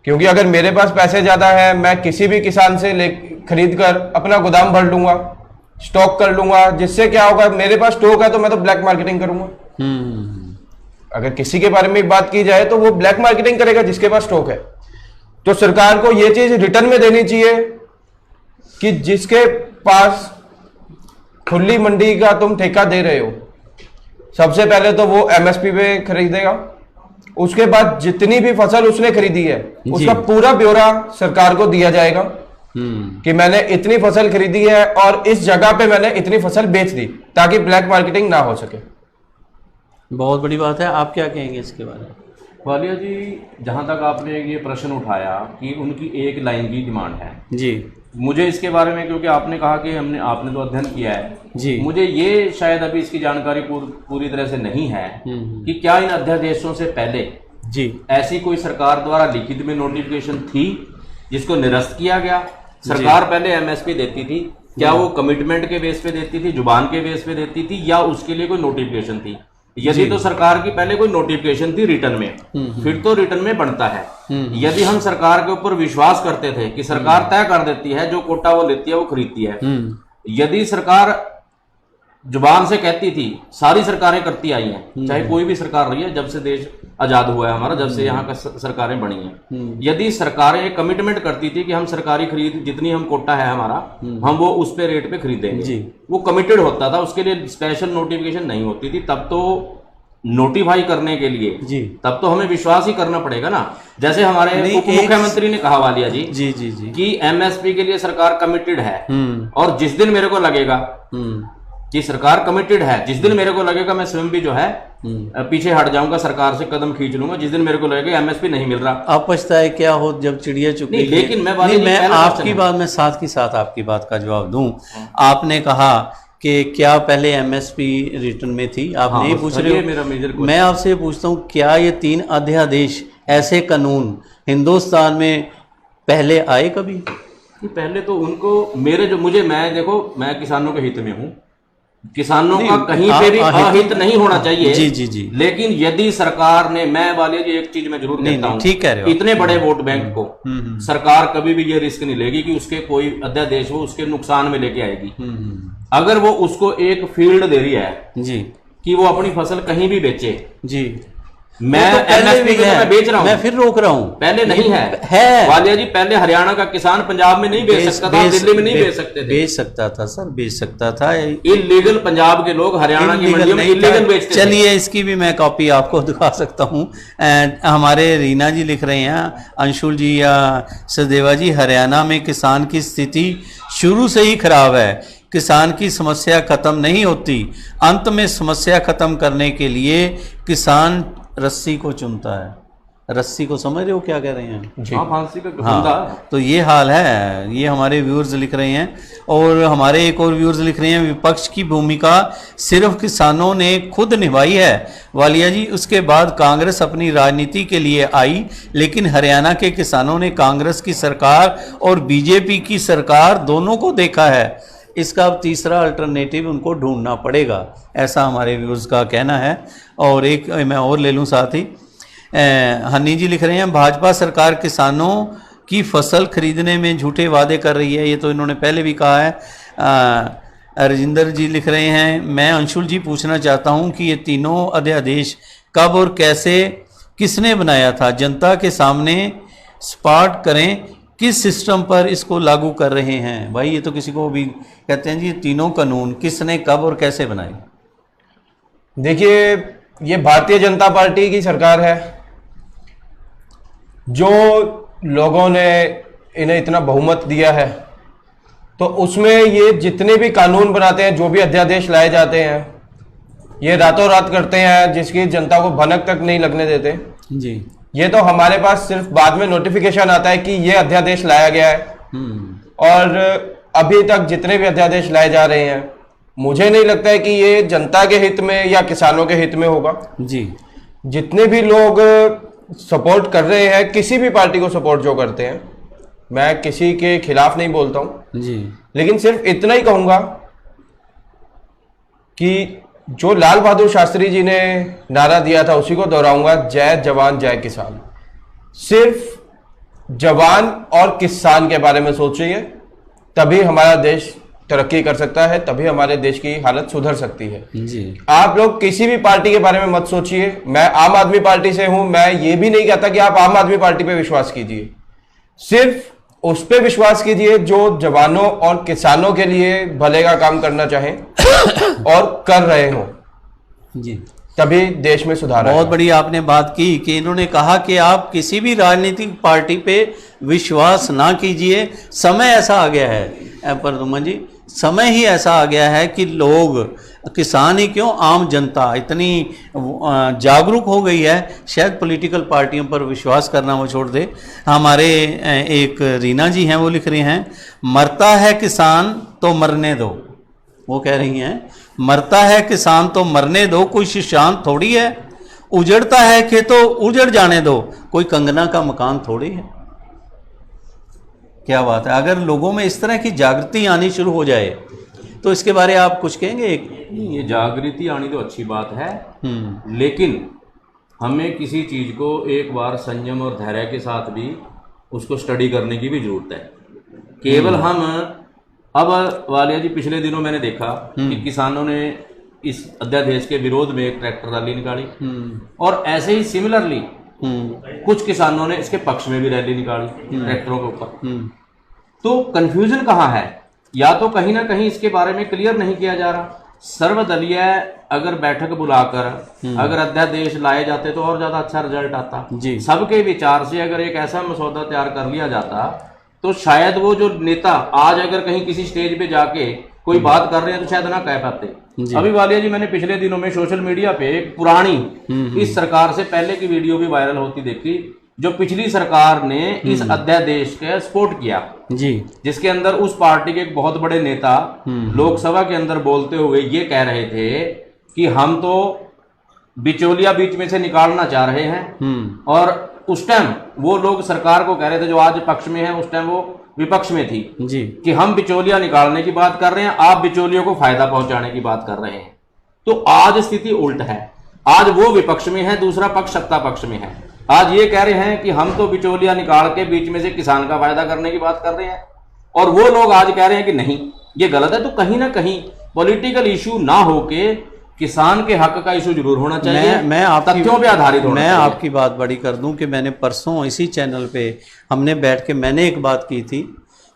क्योंकि अगर मेरे पास पैसे ज्यादा है, मैं किसी भी किसान से खरीद कर अपना गोदाम भर लूंगा, स्टॉक कर लूंगा, जिससे क्या होगा, मेरे पास स्टॉक है तो मैं तो ब्लैक मार्केटिंग करूंगा। अगर किसी के बारे में बात की जाए तो वो ब्लैक मार्केटिंग करेगा जिसके पास स्टॉक है। तो सरकार को ये चीज रिटर्न में देनी चाहिए कि जिसके पास खुली मंडी का तुम ठेका दे रहे हो, सबसे पहले तो वो एमएसपी पे खरीदेगा, उसके बाद जितनी भी फसल उसने खरीदी है उसका पूरा ब्यौरा सरकार को दिया जाएगा कि मैंने इतनी फसल खरीदी है और इस जगह पे मैंने इतनी फसल बेच दी, ताकि ब्लैक मार्केटिंग ना हो सके। बहुत बड़ी बात है। आप क्या कहेंगे इसके बारे में? वालिया जी, जहाँ तक आपने ये प्रश्न उठाया कि उनकी एक लाइन की डिमांड है जी, मुझे इसके बारे में, क्योंकि आपने कहा कि आपने तो अध्ययन किया है जी, मुझे ये शायद अभी इसकी जानकारी पूरी तरह से नहीं है कि क्या इन अध्यादेशों से पहले जी, ऐसी कोई सरकार द्वारा लिखित में नोटिफिकेशन थी जिसको निरस्त किया गया। सरकार पहले एमएसपी देती थी, क्या वो कमिटमेंट के बेस पे देती थी, जुबान के बेस पे देती थी, या उसके लिए कोई नोटिफिकेशन थी? यदि तो सरकार की पहले कोई नोटिफिकेशन थी रिटर्न में, फिर तो रिटर्न में बनता है। यदि हम सरकार के ऊपर विश्वास करते थे कि सरकार तय कर देती है, जो कोटा वो लेती है वो खरीदती है, यदि सरकार जुबान से कहती थी, सारी सरकारें करती आई हैं, चाहे कोई भी सरकार रही है, जब से देश आजाद हुआ है हमारा, जब से यहाँ का सरकारें बनी हैं, यदि सरकारें एक कमिटमेंट करती थी कि हम सरकारी खरीद जितनी हम कोटा है हमारा, हम वो उस पे रेट पे खरीदेंगे, वो कमिटेड होता था, उसके लिए स्पेशल नोटिफिकेशन नहीं होती थी। तब तो नोटिफाई करने के लिए जी, तब तो हमें विश्वास ही करना पड़ेगा ना। जैसे हमारे उप मुख्यमंत्री ने कहा वालिया जी, जी, जी, जी, कि एमएसपी के लिए सरकार कमिटेड है, और जिस दिन मेरे को लगेगा कि सरकार कमिटेड है, जिस दिन मेरे को लगेगा मैं स्वयं भी जो है पीछे हट जाऊंगा, सरकार से कदम खींच लूंगा, जिस दिन मेरे को लगेगा एमएसपी नहीं मिल रहा। आप पछताए क्या हो जब चिड़िया चुग गई। लेकिन मैं आपकी बात, मैं साथ ही साथ आपकी बात का जवाब दूं। आपने कहा कि क्या पहले एमएसपी रिटर्न में थी, आप नहीं पूछ रहे हो, मेरा मेजर मैं आपसे पूछता हूं, क्या ये 3 अध्यादेश ऐसे कानून हिंदुस्तान में पहले आए कभी? पहले तो उनको मैं देखो, मैं किसानों के हित में हूँ, किसानों का कहीं पे भी अहित नहीं होना चाहिए। जी, जी, जी। लेकिन यदि सरकार ने, मैं वाले जी एक चीज मैं जरूर कहता हूँ, ठीक कह रहे हो, इतने बड़े वोट बैंक को सरकार कभी भी ये रिस्क नहीं लेगी कि उसके कोई अध्यादेश वो उसके नुकसान में लेके आएगी। अगर वो उसको एक फील्ड दे रही है जी कि वो अपनी फसल कहीं भी बेचे, जी, मैं एमएसपी को मैं बेच रहा हूँ, मैं फिर रोक रहा हूँ, पहले नहीं है वालिया जी, पहले हरियाणा का किसान पंजाब में नहीं बेच सकता था, दिल्ली में नहीं बेच सकते थे। बेच सकता था सर, बेच सकता था। इलीगल पंजाब के लोग हरियाणा की मंडियों में इलीगल बेचते थे। चलिए, इसकी भी मैं कॉपी आपको दिखा सकता हूँ। हमारे रीना जी लिख रहे हैं, अंशुल जी या सदेवा जी, हरियाणा में किसान की स्थिति शुरू से ही खराब है, किसान की समस्या खत्म नहीं होती, अंत में समस्या खत्म करने के लिए किसान रस्सी को चुनता है। रस्सी को समझ रहे हो क्या कह रहे हैं? फांसी का हाँ, तो ये हाल है, ये हमारे व्यूअर्स लिख रहे हैं। और हमारे एक और व्यूअर्स लिख रहे हैं, विपक्ष की भूमिका सिर्फ किसानों ने खुद निभाई है वालिया जी, उसके बाद कांग्रेस अपनी राजनीति के लिए आई, लेकिन हरियाणा के किसानों ने कांग्रेस की सरकार और बीजेपी की सरकार दोनों को देखा है, इसका अब तीसरा अल्टरनेटिव उनको ढूंढना पड़ेगा, ऐसा हमारे व्यूअर्स का कहना है। और एक मैं और ले लूँ साथ ही, हनी जी लिख रहे हैं, भाजपा सरकार किसानों की फसल खरीदने में झूठे वादे कर रही है, ये तो इन्होंने पहले भी कहा है। राजेंद्र जी लिख रहे हैं, मैं अंशुल जी पूछना चाहता हूँ कि ये तीनों अध्यादेश कब और कैसे किसने बनाया था, जनता के सामने स्पॉट करें, किस सिस्टम पर इसको लागू कर रहे हैं? भाई ये तो किसी को भी कहते हैं जी, तीनों कानून किसने कब और कैसे बनाए? देखिए, ये भारतीय जनता पार्टी की सरकार है, जो लोगों ने इन्हें इतना बहुमत दिया है, तो उसमें ये जितने भी कानून बनाते हैं, जो भी अध्यादेश लाए जाते हैं, ये रातों रात करते हैं, जिसकी जनता को भनक तक नहीं लगने देते जी। ये तो हमारे पास सिर्फ बाद में नोटिफिकेशन आता है कि ये अध्यादेश लाया गया है, और अभी तक जितने भी अध्यादेश लाए जा रहे हैं, मुझे नहीं लगता है कि ये जनता के हित में या किसानों के हित में होगा जी। जितने भी लोग सपोर्ट कर रहे हैं, किसी भी पार्टी को सपोर्ट जो करते हैं, मैं किसी के खिलाफ नहीं बोलता हूं जी, लेकिन सिर्फ इतना ही कहूंगा कि जो लाल बहादुर शास्त्री जी ने नारा दिया था उसी को दोहराऊंगा, जय जवान जय किसान। सिर्फ जवान और किसान के बारे में सोचिए, तभी हमारा देश तरक्की कर सकता है, तभी हमारे देश की हालत सुधर सकती है जी। आप लोग किसी भी पार्टी के बारे में मत सोचिए। मैं आम आदमी पार्टी से हूं, मैं ये भी नहीं कहता कि आप आम आदमी पार्टी पे विश्वास कीजिए, सिर्फ उस पे विश्वास कीजिए जो जवानों और किसानों के लिए भले का काम करना चाहें और कर रहे हो जी, तभी देश में सुधार आएगा। बहुत बड़ी आपने बात की कि इन्होंने कहा कि आप किसी भी राजनीतिक पार्टी पे विश्वास ना कीजिए, समय ऐसा आ गया है प्रदुमन जी, समय ही ऐसा आ गया है कि लोग, किसान ही क्यों, आम जनता इतनी जागरूक हो गई है, शायद पॉलिटिकल पार्टियों पर विश्वास करना वो छोड़ दे। हमारे एक रीना जी हैं, वो लिख रही हैं, मरता है किसान तो मरने दो। वो कह रही हैं मरता है किसान तो मरने दो, कोई शिशान थोड़ी है, उजड़ता है खेतों उजड़ जाने दो, कोई कंगना का मकान थोड़ी है। क्या बात है, अगर लोगों में इस तरह की जागृति आनी शुरू हो जाए तो इसके बारे में आप कुछ कहेंगे? ये जागृति आनी तो अच्छी बात है, लेकिन हमें किसी चीज़ को एक बार संयम और धैर्य के साथ भी उसको स्टडी करने की भी जरूरत है। केवल हम अब वालिया जी, पिछले दिनों मैंने देखा कि किसानों ने इस अध्यादेश के विरोध में एक ट्रैक्टर रैली निकाली, और ऐसे ही सिमिलरली कुछ किसानों ने इसके पक्ष में भी रैली निकाली ट्रैक्टरों के ऊपर। तो कंफ्यूजन कहाँ है? या तो कहीं ना कहीं इसके बारे में क्लियर नहीं किया जा रहा। सर्वदलीय अगर बैठक बुलाकर अगर अध्यादेश लाए जाते तो और ज्यादा अच्छा रिजल्ट आता जी। सबके विचार से अगर एक ऐसा मसौदा तैयार कर लिया जाता तो शायद वो जो नेता आज अगर कहीं किसी स्टेज पे जाके कोई बात कर रहे हैं तो शायद ना कह पाते। अभी वालिया जी, मैंने पिछले दिनों में सोशल मीडिया पे एक पुरानी इस सरकार से पहले की वीडियो भी वायरल होती देखी, जो पिछली सरकार ने इस अध्यादेश का सपोर्ट किया जी, जिसके अंदर उस पार्टी के एक बहुत बड़े नेता लोकसभा के अंदर बोलते हुए ये कह रहे थे कि हम तो बिचौलिया बीच में से निकालना चाह रहे हैं। और उस टाइम वो लोग सरकार को कह रहे थे, जो आज पक्ष में है, उस टाइम वो विपक्ष में थी जी, कि हम बिचौलिया निकालने की बात कर रहे हैं, आप बिचौलियों को फायदा पहुंचाने की बात कर रहे हैं। तो आज स्थिति उल्ट है, आज वो विपक्ष में है, दूसरा पक्ष सत्ता पक्ष में है। आज ये कह रहे हैं कि हम तो बिचौलिया निकाल के बीच में से किसान का फायदा करने की बात कर रहे हैं, और वो लोग आज कह रहे हैं कि नहीं ये गलत है। तो कहीं ना कहीं पॉलिटिकल इशू ना होके किसान के हक का इशू जरूर होना चाहिए, मैं तथ्यों पे आधारित होना चाहिए। मैं आपकी बात बड़ी कर दूं कि मैंने परसों इसी चैनल पे हमने बैठ के मैंने एक बात की थी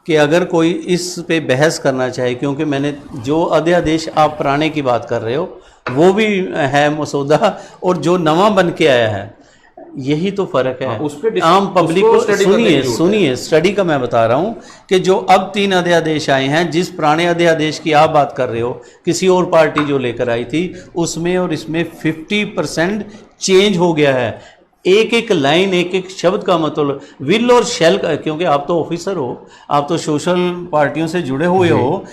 कि अगर कोई इस पे बहस करना चाहे, क्योंकि मैंने जो अध्यादेश आप पुराने की बात कर रहे हो वो भी है मसौदा, और जो नवा बन के आया है, यही तो फर्क है। उस पे आम पब्लिक को सुनिए स्टडी का मैं बता रहा हूँ कि जो अब 3 अध्यादेश आए हैं, जिस पुराने अध्यादेश की आप बात कर रहे हो, किसी और पार्टी जो लेकर आई थी, उसमें और इसमें 50% चेंज हो गया है। एक एक लाइन, एक एक शब्द का मतलब विल और शैल का, क्योंकि आप तो ऑफिसर हो, आप तो सोशल पार्टियों से जुड़े हुए हो,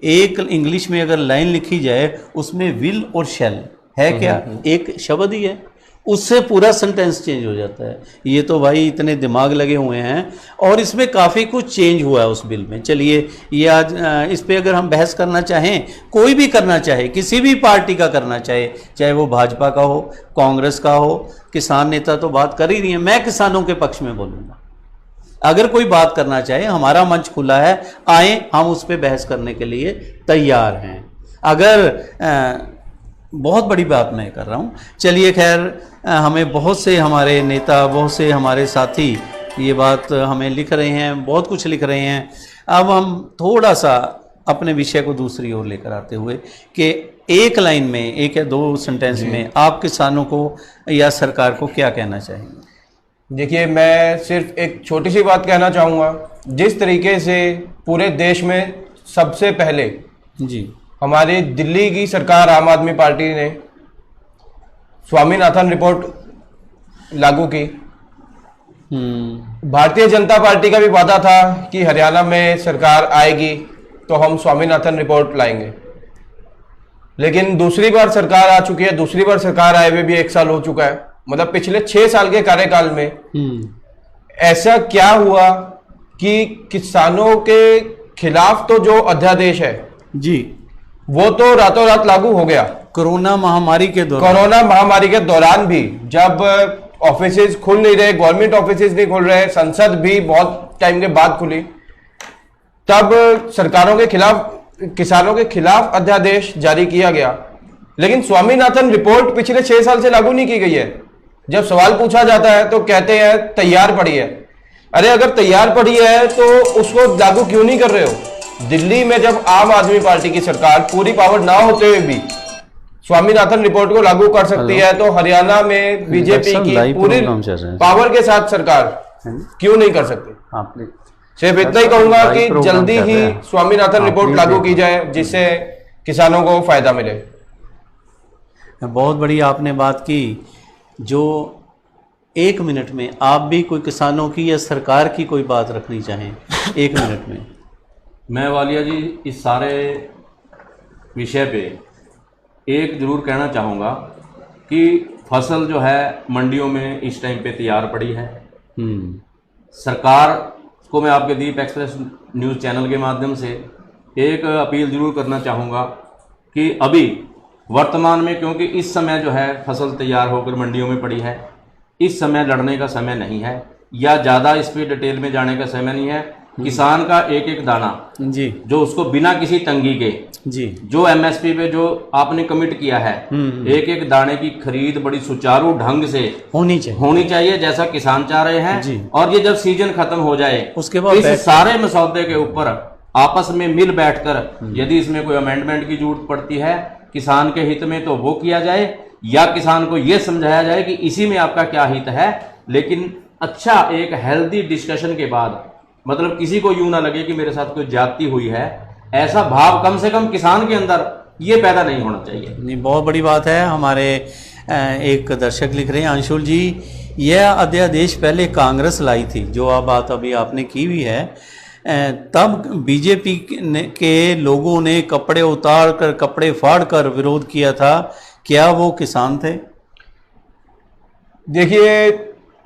एक इंग्लिश में अगर लाइन लिखी जाए उसमें विल और शैल है क्या, एक शब्द ही है, उससे पूरा सेंटेंस चेंज हो जाता है। ये तो भाई इतने दिमाग लगे हुए हैं, और इसमें काफ़ी कुछ चेंज हुआ है उस बिल में। चलिए ये आज इस पे अगर हम बहस करना चाहें, कोई भी करना चाहे, किसी भी पार्टी का करना चाहे, चाहे वो भाजपा का हो, कांग्रेस का हो, किसान नेता तो बात कर ही रही है, मैं किसानों के पक्ष में बोलूँगा। अगर कोई बात करना चाहे, हमारा मंच खुला है, आए, हम उस पर बहस करने के लिए तैयार हैं। अगर बहुत बड़ी बात मैं कर रहा हूँ, चलिए खैर, हमें बहुत से हमारे नेता, बहुत से हमारे साथी ये बात हमें लिख रहे हैं, बहुत कुछ लिख रहे हैं। अब हम थोड़ा सा अपने विषय को दूसरी ओर लेकर आते हुए कि एक लाइन में, एक या 2 सेंटेंस में आप किसानों को या सरकार को क्या कहना चाहेंगे? देखिए, मैं सिर्फ एक छोटी सी बात कहना चाहूँगा। जिस तरीके से पूरे देश में सबसे पहले जी हमारी दिल्ली की सरकार आम आदमी पार्टी ने स्वामीनाथन रिपोर्ट लागू की, भारतीय जनता पार्टी का भी वादा था कि हरियाणा में सरकार आएगी तो हम स्वामीनाथन रिपोर्ट लाएंगे, लेकिन दूसरी बार सरकार आ चुकी है। दूसरी बार सरकार आए हुए भी 1 साल हो चुका है, मतलब पिछले 6 साल के कार्यकाल में ऐसा क्या हुआ कि किसानों के खिलाफ तो जो अध्यादेश है जी, वो तो रातों रात लागू हो गया। कोरोना महामारी के दौरान भी जब ऑफिसेज खुल नहीं रहे, गवर्नमेंट ऑफिसेज नहीं खुल रहे, संसद भी बहुत टाइम के बाद खुली, तब सरकारों के खिलाफ, किसानों के खिलाफ अध्यादेश जारी किया गया। लेकिन स्वामीनाथन रिपोर्ट पिछले 6 साल से लागू नहीं की गई है। जब सवाल पूछा जाता है तो कहते हैं तैयार पड़ी है। अरे अगर तैयार पड़ी है तो उसको लागू क्यों नहीं कर रहे हो? दिल्ली में जब आम आदमी पार्टी की सरकार पूरी पावर ना होते हुए भी स्वामीनाथन रिपोर्ट को लागू कर सकती है, तो हरियाणा में बीजेपी की पूरी पावर के साथ सरकार क्यों नहीं कर सकती? सिर्फ इतना ही कहूंगा कि जल्दी ही स्वामीनाथन रिपोर्ट लागू की जाए जिससे किसानों को फायदा मिले। बहुत बड़ी आपने बात की। जो 1 मिनट में आप भी कोई किसानों की या सरकार की कोई बात रखनी चाहें 1 मिनट में। मैं वालिया जी इस सारे विषय पे एक ज़रूर कहना चाहूँगा कि फसल जो है मंडियों में इस टाइम पे तैयार पड़ी है। सरकार को मैं आपके दीप एक्सप्रेस न्यूज़ चैनल के माध्यम से एक अपील ज़रूर करना चाहूँगा कि अभी वर्तमान में, क्योंकि इस समय जो है फसल तैयार होकर मंडियों में पड़ी है, इस समय लड़ने का समय नहीं है या ज़्यादा इस पर डिटेल में जाने का समय नहीं है। किसान का एक एक दाना जी जो उसको बिना किसी तंगी के जी जो एमएसपी पे जो आपने कमिट किया है, एक एक दाने की खरीद बड़ी सुचारू ढंग से होनी चाहिए जैसा किसान चाह रहे हैं जी। और ये जब सीजन खत्म हो जाए उसके बाद इस सारे मसौदे के ऊपर आपस में मिल बैठकर यदि इसमें कोई अमेंडमेंट की जरूरत पड़ती है किसान के हित में तो वो किया जाए, या किसान को ये समझाया जाए कि इसी में आपका क्या हित है। लेकिन अच्छा एक हेल्दी डिस्कशन के बाद, मतलब किसी को यूं ना लगे कि मेरे साथ कोई ज्यादती हुई है, ऐसा भाव कम से कम किसान के अंदर ये पैदा नहीं होना चाहिए। नहीं, बहुत बड़ी बात है। हमारे एक दर्शक लिख रहे हैं, अंशुल जी, यह अध्यादेश पहले कांग्रेस लाई थी, जो बात अभी आपने की हुई है, तब बीजेपी के लोगों ने कपड़े उतार कर कपड़े फाड़ कर विरोध किया था, क्या वो किसान थे? देखिए,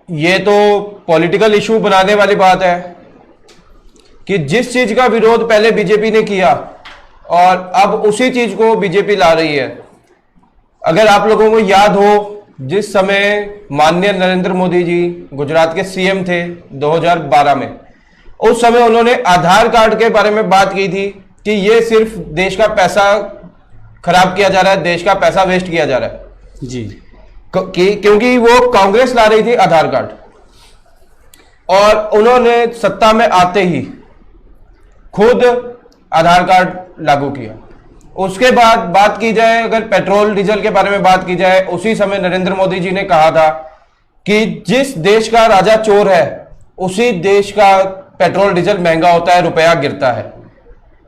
ये तो पॉलिटिकल इशू बनाने वाली बात है कि जिस चीज का विरोध पहले बीजेपी ने किया और अब उसी चीज को बीजेपी ला रही है। अगर आप लोगों को याद हो, जिस समय माननीय नरेंद्र मोदी जी गुजरात के सीएम थे 2012 में, उस समय उन्होंने आधार कार्ड के बारे में बात की थी कि ये सिर्फ देश का पैसा खराब किया जा रहा है, देश का पैसा वेस्ट किया जा रहा है जी, क्योंकि वो कांग्रेस ला रही थी आधार कार्ड, और उन्होंने सत्ता में आते ही खुद आधार कार्ड लागू किया। उसके बाद बात की जाए, अगर पेट्रोल डीजल के बारे में बात की जाए, उसी समय नरेंद्र मोदी जी ने कहा था कि जिस देश का राजा चोर है उसी देश का पेट्रोल डीजल महंगा होता है, रुपया गिरता है।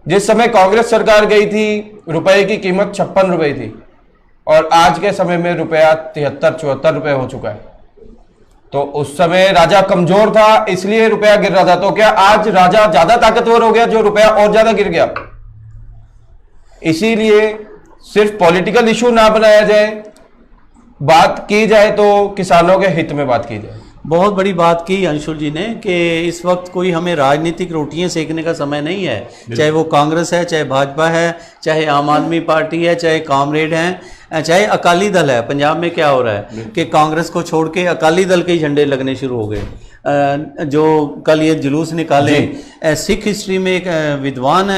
जिस समय कांग्रेस सरकार गई थी, रुपए की कीमत 56 रुपए थी और आज के समय में रुपया 73-74 रुपए हो चुका है। तो उस समय राजा कमजोर था, इसलिए रुपया गिर रहा था। तो क्या आज राजा ज्यादा ताकतवर हो गया जो रुपया और ज्यादा गिर गया? इसीलिए सिर्फ पॉलिटिकल इशू ना बनाया जाए, बात की जाए तो किसानों के हित में बात की जाए। बहुत बड़ी बात की अंशुल जी ने कि इस वक्त कोई हमें राजनीतिक रोटियां सेकने का समय नहीं है, चाहे वो कांग्रेस है, चाहे भाजपा है, चाहे आम आदमी पार्टी है, चाहे कामरेड हैं, चाहे अकाली दल है। पंजाब में क्या हो रहा है कि कांग्रेस को छोड़ के अकाली दल के ही झंडे लगने शुरू हो गए। जो कल ये जुलूस निकाले, सिख हिस्ट्री में एक विद्वान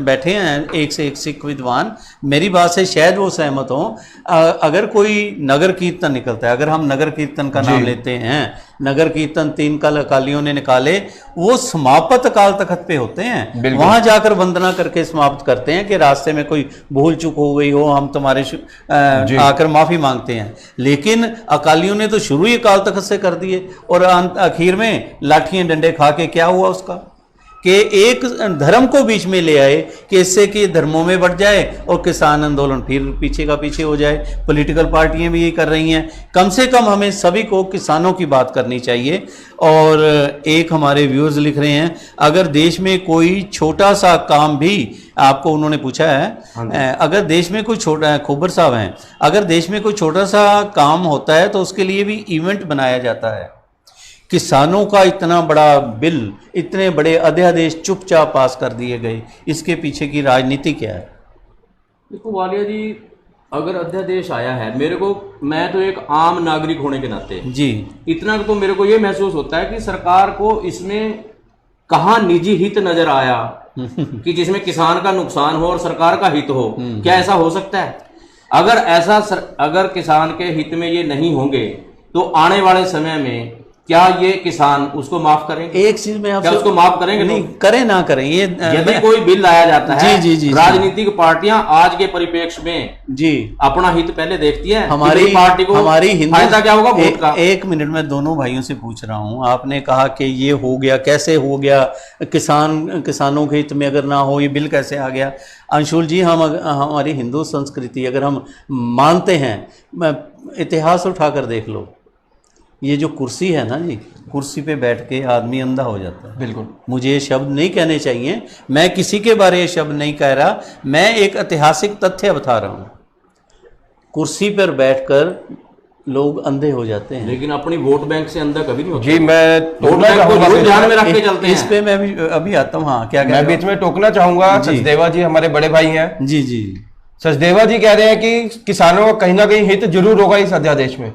बैठे हैं, एक से एक सिख विद्वान, मेरी बात से शायद वो सहमत हों। अगर कोई नगर कीर्तन निकलता है, अगर हम नगर कीर्तन का नाम लेते हैं, नगर कीर्तन 3 कल अकालियों ने निकाले, वो समापत अकाल तख्त पे होते हैं, वहां जाकर वंदना करके समाप्त करते हैं कि रास्ते में कोई भूल चूक हो गई हो, हम तुम्हारे आकर माफी मांगते हैं। लेकिन अकालियों ने तो शुरू ही अकाल तख्त से कर दिए और आखिर में लाठियां डंडे खा के क्या हुआ उसका कि एक धर्म को बीच में ले आए कि इससे कि धर्मों में बढ़ जाए और किसान आंदोलन फिर पीछे का पीछे हो जाए। पॉलिटिकल पार्टियां भी ये कर रही हैं। कम से कम हमें सभी को किसानों की बात करनी चाहिए। और एक हमारे व्यूअर्स लिख रहे हैं, अगर देश में कोई छोटा सा काम भी, आपको उन्होंने पूछा है, अगर देश में कोई छोटा, खोबर साहब हैं, अगर देश में कोई छोटा सा काम होता है तो उसके लिए भी इवेंट बनाया जाता है। किसानों का इतना बड़ा बिल, इतने बड़े अध्यादेश चुपचाप पास कर दिए गए, इसके पीछे की राजनीति क्या है? देखो वालिया जी, अगर अध्यादेश आया है, मेरे को, मैं तो एक आम नागरिक होने के नाते जी इतना तो मेरे को ये महसूस होता है कि सरकार को इसमें कहाँ निजी हित नजर आया कि जिसमें किसान का नुकसान हो और सरकार का हित हो। क्या ऐसा हो सकता है? अगर ऐसा अगर किसान के हित में ये नहीं होंगे तो आने वाले समय में क्या ये किसान उसको माफ करेंगे? एक चीज में आपसे, क्या उसको माफ करेंगे? नहीं करें ना करें ये यदि कोई बिल लाया जाता है, जी, राजनीतिक पार्टियां आज के परिप्रेक्ष्य में जी अपना हित पहले देखती है। हमारी पार्टी को हमारी हिंदू फायदा क्या होगा वोट का? एक मिनट में दोनों भाइयों से पूछ रहा हूं, आपने कहा कि ये हो गया, कैसे हो गया? किसानों के हित में अगर ना हो ये बिल कैसे आ गया? अंशुल जी, हमारी हिंदू संस्कृति अगर हम मानते हैं, इतिहास उठाकर देख लो, ये जो कुर्सी है ना जी, कुर्सी पे बैठ के आदमी अंधा हो जाता है। बिल्कुल, मुझे ये शब्द नहीं कहने चाहिए, मैं किसी के बारे ये शब्द नहीं कह रहा, मैं एक ऐतिहासिक तथ्य बता रहा हूँ। कुर्सी पर बैठकर लोग अंधे हो जाते हैं, लेकिन अपनी वोट बैंक से अंधा कभी नहीं होता। जी मैं वोट बैंक को जरूर ध्यान में रख के चलते हैं। इस पे मैं अभी आता हूँ। हाँ, क्या मैं बीच में टोकना चाहूंगा। सचदेवा जी हमारे बड़े भाई हैं। जी जी, सचदेवा जी कह रहे हैं कि किसानों का कहीं ना कहीं हित जरूर होगा इस अध्यादेश में।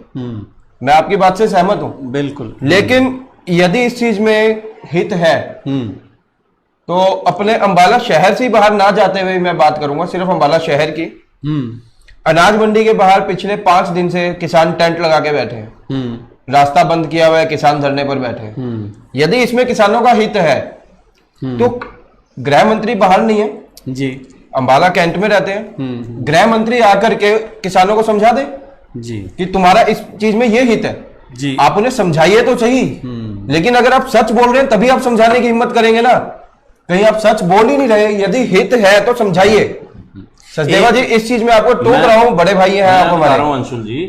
मैं आपकी बात से सहमत हूं, बिल्कुल। लेकिन यदि इस चीज में हित है तो अपने अंबाला शहर से ही बाहर ना जाते हुए मैं बात करूंगा सिर्फ अंबाला शहर की। अनाज मंडी के बाहर पिछले 5 दिन से किसान टेंट लगा के बैठे हैं, रास्ता बंद किया हुआ है, किसान धरने पर बैठे हैं। यदि इसमें किसानों का हित है तो गृह मंत्री बाहर नहीं है जी, अंबाला कैंट में रहते हैं, गृह मंत्री आकर के किसानों को समझा दे जी कि तुम्हारा इस चीज में ये हित है जी, आप उन्हें समझाइए तो सही। लेकिन अगर आप सच बोल रहे हैं तभी आप समझाने की हिम्मत करेंगे ना, कहीं आप सच बोल ही नहीं रहे। यदि हित है तो समझाइए। सचदेवा जी, इस चीज में आपको टोक रहा हूं, बड़े भाई हैं आप हमारे। अंशुल जी,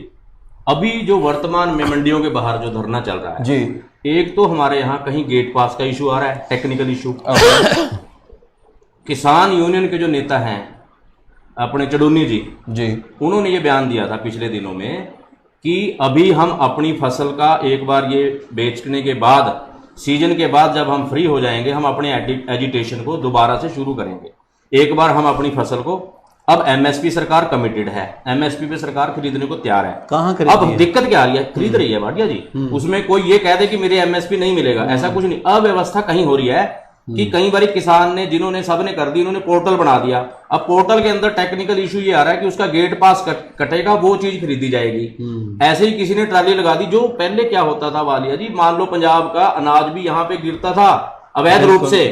अभी जो वर्तमान में मंडियों के बाहर जो धरना चल रहा है जी, एक तो हमारे यहाँ कहीं गेट पास का इशू आ रहा है, टेक्निकल इशू। किसान यूनियन के जो नेता हैं अपने चडूनी जी, उन्होंने ये बयान दिया था पिछले दिनों में कि अभी हम अपनी फसल का एक बार ये बेचने के बाद, सीजन के बाद जब हम फ्री हो जाएंगे, हम अपने एजिटेशन को दोबारा से शुरू करेंगे। एक बार हम अपनी फसल को, अब एमएसपी सरकार कमिटेड है, एमएसपी पे सरकार खरीदने को तैयार है। कहाँ खरीद? अब दिक्कत क्या आ रही है? खरीद रही है भाटिया जी। उसमें कोई ये कह दे कि मेरे एमएसपी नहीं मिलेगा, ऐसा कुछ नहीं। अव्यवस्था कहीं हो रही है कि कई बार किसान ने, जिन्होंने सबने कर दी, उन्होंने पोर्टल बना दिया। अब पोर्टल के अंदर टेक्निकल इशू ये आ रहा है कि उसका गेट पास कटेगा, वो चीज खरीदी जाएगी। ऐसे ही किसी ने ट्राली लगा दी। जो पहले क्या होता था वालिया जी, मान लो पंजाब का अनाज भी यहाँ पे गिरता था अवैध रूप से,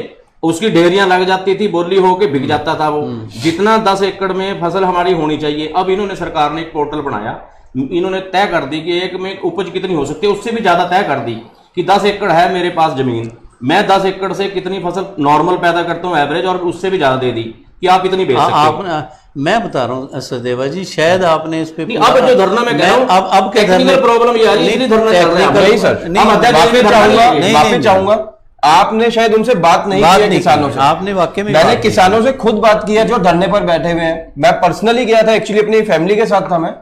उसकी ढेरियां लग जाती थी, बोली होके बिक जाता था वो। जितना 10 एकड़ में फसल हमारी होनी चाहिए, अब इन्होंने, सरकार ने एक पोर्टल बनाया, इन्होंने तय कर दी कि एक में उपज कितनी हो सकती है, उससे भी ज्यादा तय कर दी कि 10 एकड़ है मेरे पास जमीन, मैं 10 एकड़ से कितनी फसल नॉर्मल पैदा करता हूँ एवरेज, और उससे भी ज्यादा दे दी कि आप इतनी बेच सकते हो। मैं बता रहा हूँ सचदेवा जी, शायद आपने इस पे अब जो धरना में कह रहा हूं, अब टेक्निकल प्रॉब्लम ये आ रही है, इसलिए धरना चल रहा है। नहीं सर, माफी चाहूंगा, आपने शायद उनसे बात नहीं की किसानों से। आपने वाकई में, मैंने किसानों से खुद बात की है जो धरने पर बैठे हुए हैं। मैं पर्सनली गया था, एक्चुअली अपनी फैमिली के साथ था मैं,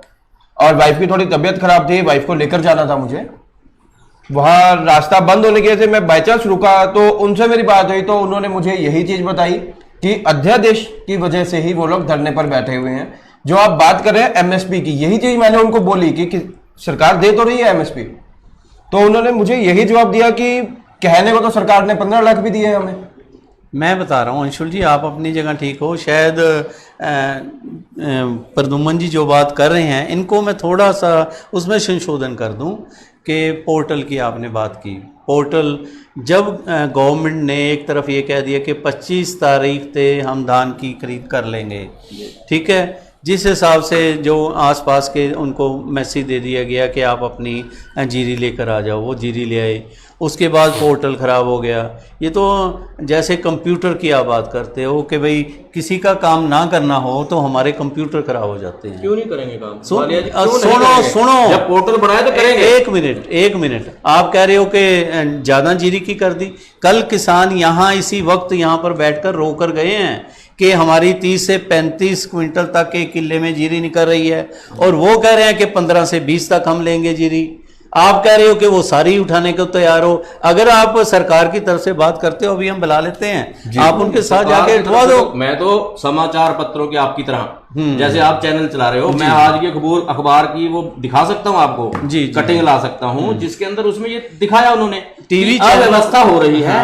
और वाइफ की थोड़ी तबीयत खराब थी, वाइफ को लेकर जाना था मुझे। वहां रास्ता बंद होने की वजह से मैं बाई चांस रुका, तो उनसे मेरी बात हुई तो उन्होंने मुझे यही चीज बताई कि अध्यादेश की वजह से ही वो लोग धरने पर बैठे हुए हैं। जो आप बात कर रहे हैं एमएसपी की, यही चीज मैंने उनको बोली कि सरकार दे तो रही है एमएसपी, तो उन्होंने मुझे यही जवाब दिया कि कहने को तो सरकार ने 15 लाख भी दिए हमें। मैं बता रहा हूँ अंशुल जी, आप अपनी जगह ठीक हो, शायद प्रदुमन जी जो बात कर रहे हैं, इनको मैं थोड़ा सा उसमें संशोधन कर दूं कि पोर्टल की आपने बात की। पोर्टल जब गवर्नमेंट ने एक तरफ ये कह दिया कि 25 तारीख से हम धान की खरीद कर लेंगे, ठीक है, जिस हिसाब से जो आसपास के उनको मैसेज दे दिया गया कि आप अपनी जीरी लेकर आ जाओ, वो जीरी ले आए। उसके बाद पोर्टल ख़राब हो गया। ये तो जैसे कंप्यूटर की आप बात करते हो कि भाई किसी का काम ना करना हो तो हमारे कंप्यूटर ख़राब हो जाते हैं। क्यों नहीं करेंगे काम? सुनो, जब पोर्टल बनाए तो करेंगे। एक मिनट, आप कह रहे हो कि ज़्यादा जीरी की कर दी। कल किसान यहाँ इसी वक्त यहाँ पर बैठकर रो कर गए हैं कि हमारी 30 से 35 क्विंटल तक के किले में जीरी निकल रही है, और वो कह रहे हैं कि 15 से 20 तक हम लेंगे जीरी। आप कह रहे हो कि वो सारी उठाने को तैयार हो। अगर आप सरकार की तरफ से बात करते हो, अभी हम बुला लेते हैं, आप उनके साथ जाके उठवा दो। मैं तो समाचार पत्रों के आपकी तरह, जैसे आप चैनल चला रहे हो, मैं आज के अखबार की वो दिखा सकता हूँ आपको, कटिंग ला सकता हूँ, जिसके अंदर उसमें ये दिखाया उन्होंने, टीवी अव्यवस्था हो रही है।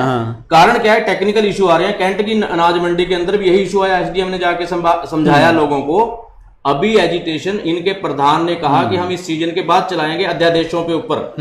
कारण क्या है? टेक्निकल इशू आ रहे हैं। कैंट की अनाज मंडी के अंदर भी यही इशू आया, एसडीएम ने जाके समझाया लोगों को अभी एजिटेशन इनके प्रधान ने कहा कि हम इस सीजन के बाद चलाएंगे अध्यादेशों पे ऊपर।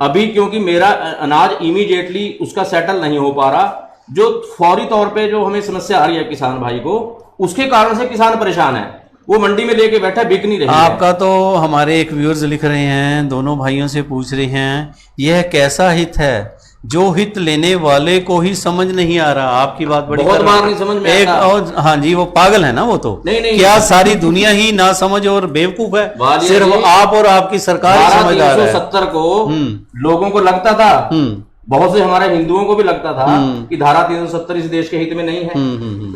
अभी क्योंकि मेरा अनाज इमीडिएटली उसका सेटल नहीं हो पा रहा, जो फौरी तौर पे जो हमें समस्या आ रही है किसान भाई को, उसके कारण से किसान परेशान है। वो मंडी में लेके बैठा, बिक नहीं रही है। आपका तो हमारे एक व्यूअर्स लिख रहे हैं, दोनों भाइयों से पूछ रहे हैं, यह कैसा हित है जो हित लेने वाले को ही समझ नहीं आ रहा। आपकी बात बड़ी बहुत बार नहीं समझ में एक आता। और हाँ जी, वो पागल है ना वो तो। नहीं, क्या सारी दुनिया ही ना समझ और बेवकूफ है? वालिया सिर्फ जी, आप और आपकी सरकार ही समझदार है। 370 को लोगों को लगता था, बहुत से हमारे हिंदुओं को भी लगता था कि धारा 370 इस देश के हित में नहीं है,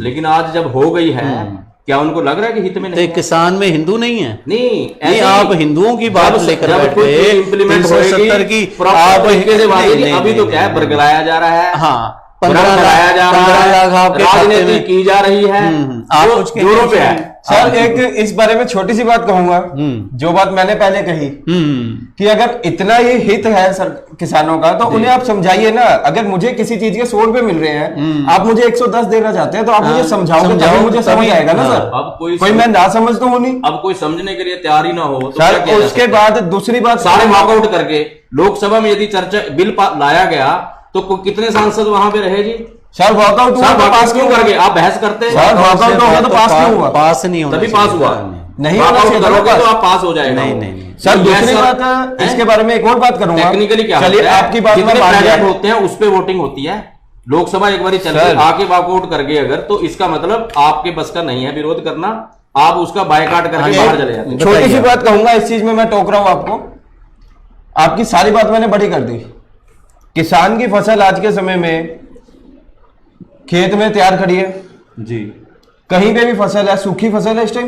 लेकिन आज जब हो गई है, क्या उनको लग रहा है कि हित में नहीं है? किसान में हिंदू नहीं है? नहीं, आप हिंदुओं की बात लेकर बैठे, इम्प्लीमेंट 370 की आप अभी तो क्या है, बरगलाया जा रहा है। हाँ, 15 लाख आपके राजनीति की जा रही है, आप वो कुछ जोरों पे है। सर एक इस बारे में छोटी सी बात कहूंगा, जो बात मैंने पहले कही कि अगर इतना ही हित है सर किसानों का, तो उन्हें आप समझाइए ना। अगर मुझे किसी चीज के 100 रुपए मिल रहे हैं, आप मुझे 110 देना चाहते हैं, तो आप मुझे समझाओगे, तभी मुझे समझ आएगा ना सर। अब कोई मैं ना समझ तो हूं नहीं। अब कोई समझने के लिए तैयार ही ना हो तो सर क्या किया जा उसके सकता बाद दूसरी बात, सारे वॉकआउट करके लोकसभा में यदि चर्चा बिल लाया गया तो कितने सांसद वहां पे रहे जी? सर वॉकआउट हुआ तो पास क्यों करके आप बहस करते हैं? सर वॉकआउट हो गया तो पास क्यों हुआ? पास नहीं होना तभी पास हुआ नहीं होना वॉकआउट चाहिए, करोगे पास। तो आप पास हो जाएगा। नहीं। सर दूसरी बात, इसके बारे में एक और बात करूंगा। टेक्निकली क्या चलिए आपकी बात में प्रेजेंट होते हैं उस पे वोटिंग होती है। लोकसभा एक बार चल गई, आके वॉकआउट कर गए अगर, तो इसका मतलब आपके बस का नहीं है विरोध करना, आप उसका बायकॉट करके बाहर चले जाते हैं। छोटी सी बात कहूंगा, इस चीज में मैं टोक रहा हूं आपको। आपकी सारी बात मैंने बड़ी कर दी। किसान की फसल आज के समय में खेत में तैयार खड़ी है जी, कहीं पे भी फसल है, सूखी फसल है इस टाइम,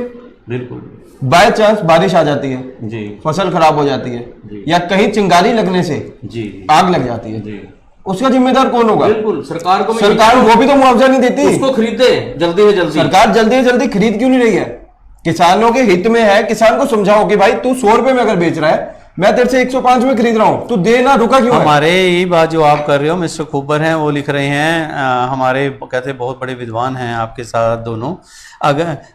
बिल्कुल बाय चांस बारिश आ जाती है, जी फसल खराब हो जाती है, जी। या कहीं चिंगारी लगने से जी आग लग जाती है, जी, उसका जिम्मेदार कौन होगा? बिल्कुल सरकार को। सरकार वो भी तो मुआवजा नहीं देती। उसको खरीदे जल्दी से जल्दी। सरकार जल्दी से जल्दी खरीद क्यों नहीं रही है? किसानों के हित में है। किसान को समझाओ कि भाई तू 100 रुपए में अगर बेच रहा है, मैं तेरे से 105 में खरीद रहा हूं, तू देना रुका क्यों है? हमारे यही बात जो आप कर रहे हो, मिस्टर खुब्बर हैं, वो लिख रहे हैं, हमारे कहते हैं बहुत बड़े विद्वान हैं आपके साथ दोनों।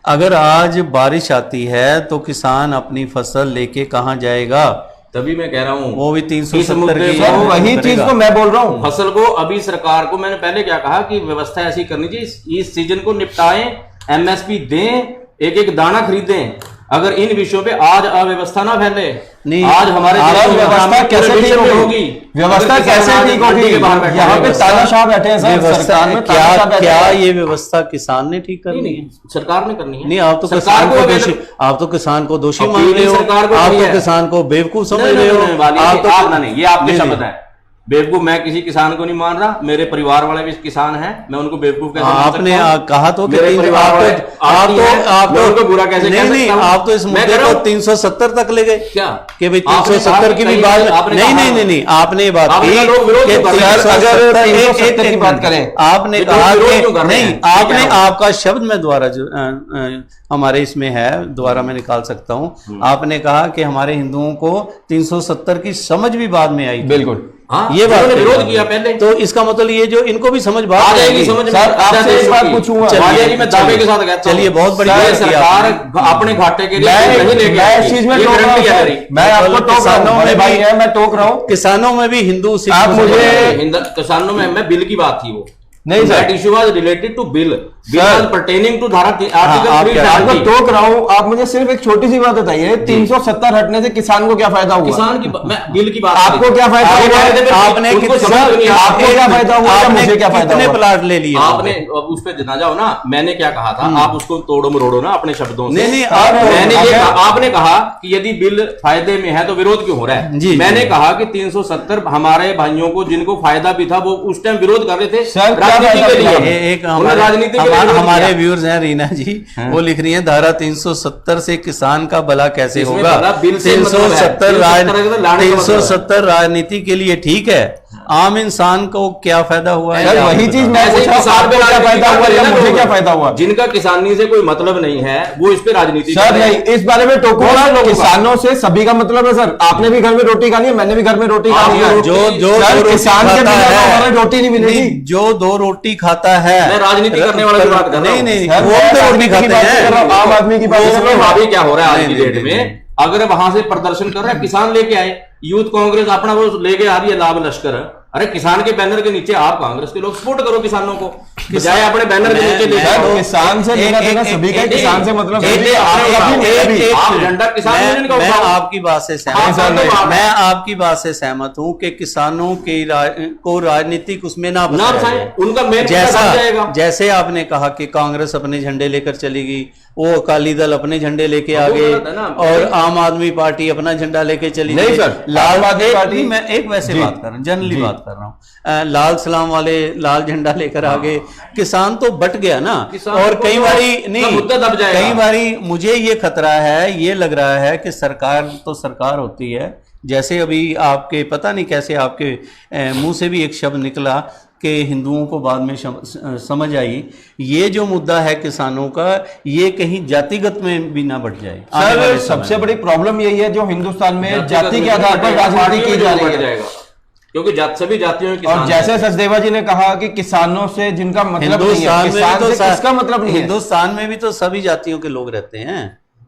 अगर आज बारिश आती है तो किसान अपनी फसल लेके कहाँ जाएगा? तभी मैं कह रहा हूँ वो भी 370 की। सर वही चीज को मैं बोल रहा हूँ। फसल को अभी सरकार को मैंने पहले क्या कहा कि व्यवस्था ऐसी करनी चाहिए, इस सीजन को निपटाएं, एमएसपी दें, एक एक दाना खरीदें। अगर इन विषयों पे आज अव्यवस्था ना फैले, नहीं, आज हमारे देश में व्यवस्था कैसे ठीक होगी? व्यवस्था कैसे ठीक होगी? यहाँ पे तानाशाह बैठे हैं सर, सरकार में तानाशाह बैठे क्या हैं। ये व्यवस्था किसान ने ठीक करनी है? सरकार ने करनी है। नहीं, आप तो सरकार किसान को अगर- दोषी, आप तो किसान को दोषी अपील मान रहे हो, सरकार को आप करी तो है। किसान को बेवकूफ समझ नहीं, रहे हो। नहीं, नहीं, आप तो आप नहीं, ये आपके नहीं, शब्द है। बेवकूफ मैं किसी किसान को नहीं मान रहा, मेरे परिवार वाले भी किसान हैं, मैं उनको बेवकूफ कैसे मान आपने सकता हूं? कहा तो कि मेरे परिवार वाले आप मैं उनको बुरा कैसे कह नहीं, सकता हूं? आप तो इस मैं मुद्दे कह रहा को हूं, 370 तक ले गए क्या कि भाई आपने 370 कहा की कि भी बात आपने नहीं कहा- नहीं नहीं आपने ये बात आपने की लोग विरोध कि क्यों कर रहे हैं? अगर 370 370 की बात करें, आपने ये कहा लोग विरोध कि क्यों कर रहे नहीं, हैं? आपने ठीक है। आपका शब्द में द्वारा जो हमारे इसमें है, द्वारा मैं निकाल सकता हूं। आपने कहा कि हमारे हिंदुओं को 370 की समझ भी बाद में आई। बिल्कुल हाँ, ये बात उन्होंने है। विरोध किया पहले, तो इसका मतलब ये जो इनको भी समझ बात आ जाएगी आएगी। समझ में। सर, आपसे एक बात पूछूंगा। वालिया जी, मैं दावे के साथ कहता हूं, चलिए, बहुत बड़ी ये बात की सरकार आपने। अपने घाटे के लिए मैं नहीं लेके मैं आएगी। इस चीज में ये टोक रहा गारंटी है हूं मेरी। सर। मैं आपको टोक रहा हूं, किसानों में बड़े भाई भी- है, मैं टोक रहा हूं। किसानों में भी हिंदू सिख आप मुसलमान मुझे- किसानों में मैं बिल की बात थी वो नहीं sir, that issue was related to bill Sir, was pertaining to धारा आप आर्टिकल क्या- आपको 370। टोक रहा हूं। आप मुझे सिर्फ एक छोटी सी बात बताइए, 370 हटने से किसान को क्या फायदा हुआ? किसान की मैं बिल की बात आपको करी। क्या फायदा आगे हुआ? बढ़ने देते, आपने उनको कितना- समझ नहीं आता। आपको क्या फायदा हुआ? या आपने मुझे क्या फायदा कितने हुआ? प्लाट ले लिए? आपने अब उस पे ना जाओ ना, मैंने क्या कहा था, आप उसको तोड़ो मरोड़ो ना अपने शब्दों से। नहीं, मैंने ये अगर- कहा, आपने कहा कि यदि बिल फायदे में है तो विरोध क्यों हो रहा है? जी, मैंने जी। कहा कि 370 हमारे भाइयों को जिनको फायदा भी था वो उस टाइम विरोध कर रहे थे सर, क्या राजनीति फायदा के था? लिए। एक उन्होंने राजनीति के लिए विरोध हमारे किया। व्यूअर्स हैं रीना जी, वो लिख रही हैं धारा 370 से किसान का भला कैसे इसमें होगा? भला बिल से मतलब है। 370 370 का तो लाने का मतलब है। 370 राजनीति के लिए ठीक है। आम इंसान को क्या फायदा हुआ है? सर वही चीज मैं ऐसे ही पूछा, किसान आपको पे क्या राजनीति फायदा हुआ करते या हैं ना मुझे लोग। क्या फायदा हुआ? जिनका किसानी से कोई मतलब नहीं है वो इस पे राजनीति सर कर रहे नहीं, हैं। इस बारे में टोको बहुत ना, लोगों का। किसानों से सभी का मतलब है सर। आपने भी घर में रोटी खानी है, मैंने भी घर में रोटी खानी है। आपने जो जो सर, दो रोटी किसान के खाता बिना तो है, हमारे रोटी नहीं मिलेगी। जो दो रोटी खाता है, मैं राजनीति करने वाला की बात कर रहा हूं। नहीं सर, वो मैं तो रोटी राजनीति की खाते बात नहीं कर रहा हूं, हैं। आम आदमी की बात कर रहा उसमें हूं। भाभी क्या हो रहा है आज नहीं, की डेट नहीं, में, नहीं। अगर वहां से प्रदर्शन कर रहे हैं किसान लेके आए, यूथ कांग्रेस अपना वो लेके आ रही है लाभ लश्कर, अरे किसान के बैनर के नीचे आप कांग्रेस के लोग सपोर्ट करो किसानों को, बजाय अपने बैनर के नीचे लेके आओ। किसान से लेना देना सभी का, किसान से मतलब एक- सभी एक- का, आपका भी, मेरा भी। आप झंडा किसान यूनियन का मैं उठाओ। आपकी बात से हाँ, सहमत सर, नहीं। हूं। मैं आपकी बात से सहमत हूं कि किसानों की को राजनीतिक उसमें ना ना बताया बसाएं, जाए। उनका मेन जैसा जाएगा। जैसे आपने कहा कि कांग्रेस अपने झंडे लेकर चली गई, वो अकाली दल अपने झंडे लेके वो आ गए, गलत है ना। और आम आदमी पार्टी अपना झंडा लेके चली नहीं गई। सर, लाल आम आदमी पार्टी- मैं एक वैसे जी। बात कर रहा हूँ, जनरली जी। बात कर रहा हूँ। लाल सलाम वाले लाल झंडा लेकर आ गए, किसान तो बट गया ना। किसान और को कई तो बारी अपना नहीं, मुद्दा दब जाएगा। कई बारी मुझे ये खतरा है, ये लग रहा है कि सरकार तो सरकार होती है, जैसे अभी आपके पता नहीं कैसे आपके मुंह से भी एक शब्द निकला कि हिंदुओं को बाद में समझ आई, ये जो मुद्दा है किसानों का, ये कहीं जातिगत में भी ना बढ़ जाए आने वाले सर समय सबसे में। बड़ी प्रॉब्लम यही है जो हिंदुस्तान में जाति के आधार पर पार्टियों राजनीति की में जा बढ़ रही है। जाएगा, क्योंकि सभी जातियों के और किसान जैसे हैं। सचदेवा जी ने कहा कि किसानों से जिनका मतलब नहीं है, हिंदुस्तान में भी किसान तो से किसका मतलब नहीं है। हिंदुस्तान में भी तो सभी जातियों के लोग रहते हैं।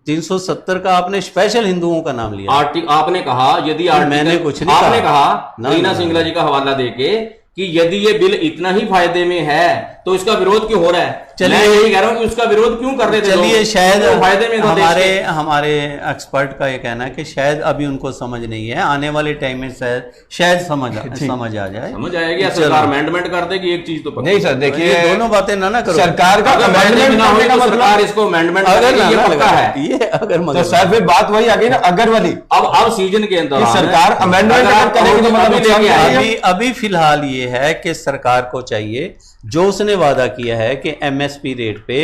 370 का आपने स्पेशल हिंदुओं का नाम लिया। आपने कहा यदि मैंने कुछ नहीं आपने कहा। कहा रीना सिंगला जी का हवाला देके कि यदि ये बिल इतना ही फायदे में है तो इसका विरोध क्यों हो रहा है। चलिए, मैं यही कह रहा हूं कि उसका विरोध क्यों कर रहे थे चलिए लोग? शायद तो फायदे में था देश के। हमारे एक्सपर्ट का ये कहना है कि शायद अभी उनको समझ नहीं है, आने वाले टाइम में शायद समझ आ जाए। समझ आएगी या चलो। सरकार अमेंडमेंट कर देगी, एक चीज तो पक्की। नहीं सर देखिए, ये दोनों बातें ना करो। सरकार का अगर फायदे में amendment ना हो करने का तो सरकार मतलब, इसको अमेंडमेंट अगर करेगी, ये ना पक्का लगा है। ये अगर तो मगर सर फिर बात वही आ गई ना अगर वाली। अब सीजन के अंदर कि सरकार amendment अगर करेगी तो मतलब नुकसान क्या है? अभी फिलहाल ये है कि सरकार को चाहिए, जो उसने वादा किया है कि एमएसपी रेट पे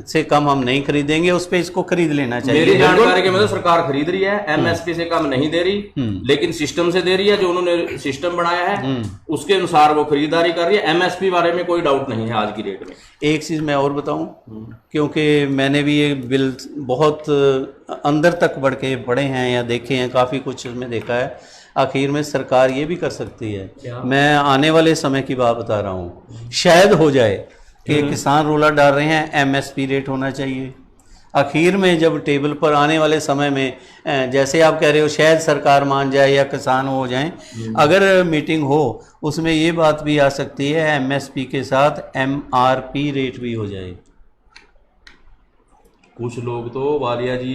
से कम हम नहीं खरीदेंगे, उस पे इसको खरीद लेना चाहिए। मेरी जानकारी के मतलब सरकार खरीद रही है, एमएसपी से कम नहीं दे रही, लेकिन सिस्टम से दे रही है, जो उन्होंने सिस्टम बनाया है उसके अनुसार वो खरीदारी कर रही है। एमएसपी बारे में कोई डाउट नहीं है आज की डेट में। एक चीज मैं और बताऊं, क्योंकि मैंने भी ये बिल बहुत अंदर तक बढ़ के पढ़े हैं या देखे हैं, काफी कुछ उसमें देखा है। आखिर में सरकार ये भी कर सकती है, मैं आने वाले समय की बात बता रहा हूँ, शायद हो जाए कि किसान रोला डाल रहे हैं, एमएसपी रेट होना चाहिए। आखिर में जब टेबल पर आने वाले समय में जैसे आप कह रहे हो शायद सरकार मान जाए या किसान हो जाएं, अगर मीटिंग हो उसमें ये बात भी आ सकती है एमएसपी के साथ एमआरपी रेट भी हो जाए। कुछ लोग तो वालिया जी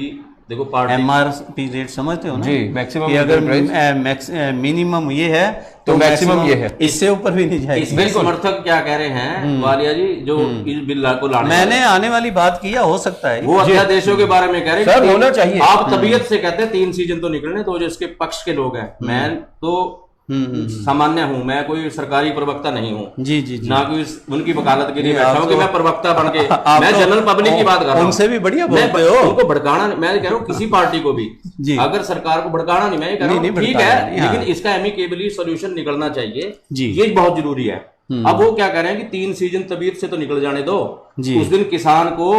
देखो पार्टी एमआरपी रेट समझते हो ना जी, maximum कि अगर price। मिनिमम ये है तो maximum ये है। इससे ऊपर भी नहीं जाएगी। इसमें समर्थक क्या कह रहे हैं वालिया जी, जो इस बिल को लाने मैंने आने वाली बात किया, हो सकता है वो अध्यादेशों के बारे में कह रहे हैं सर, कि होना चाहिए। आप तबीयत से कहते हैं 3 सीजन तो निकलने, तो जो इसके पक्ष के लोग हैं, मैं तो सामान्य हूं, मैं कोई सरकारी प्रवक्ता नहीं हूं, जी जी जी। ना कोई उनकी वकालत के लिए नहीं, बैठा आप हूं कि तो- मैं प्रवक्ता बन के आप मैं तो जनरल पब्लिक की बात कर रहा हूं। उनसे भी बढ़िया मैं बोलते हो। उनको भड़काना, मैं कह रहा हूं किसी पार्टी को भी, जी। अगर सरकार को भड़काना नहीं, मैं ये कह रहा नहीं, हूं ठीक भड़काना है, नहीं, हाँ। लेकिन इसका एमिकेबली सोल्यूशन निकलना चाहिए, जी। ये बहुत जरूरी है। अब वो क्या कह रहे हैं कि 3 सीजन तबीयत से तो निकल जाने दो, जी। उस दिन किसान को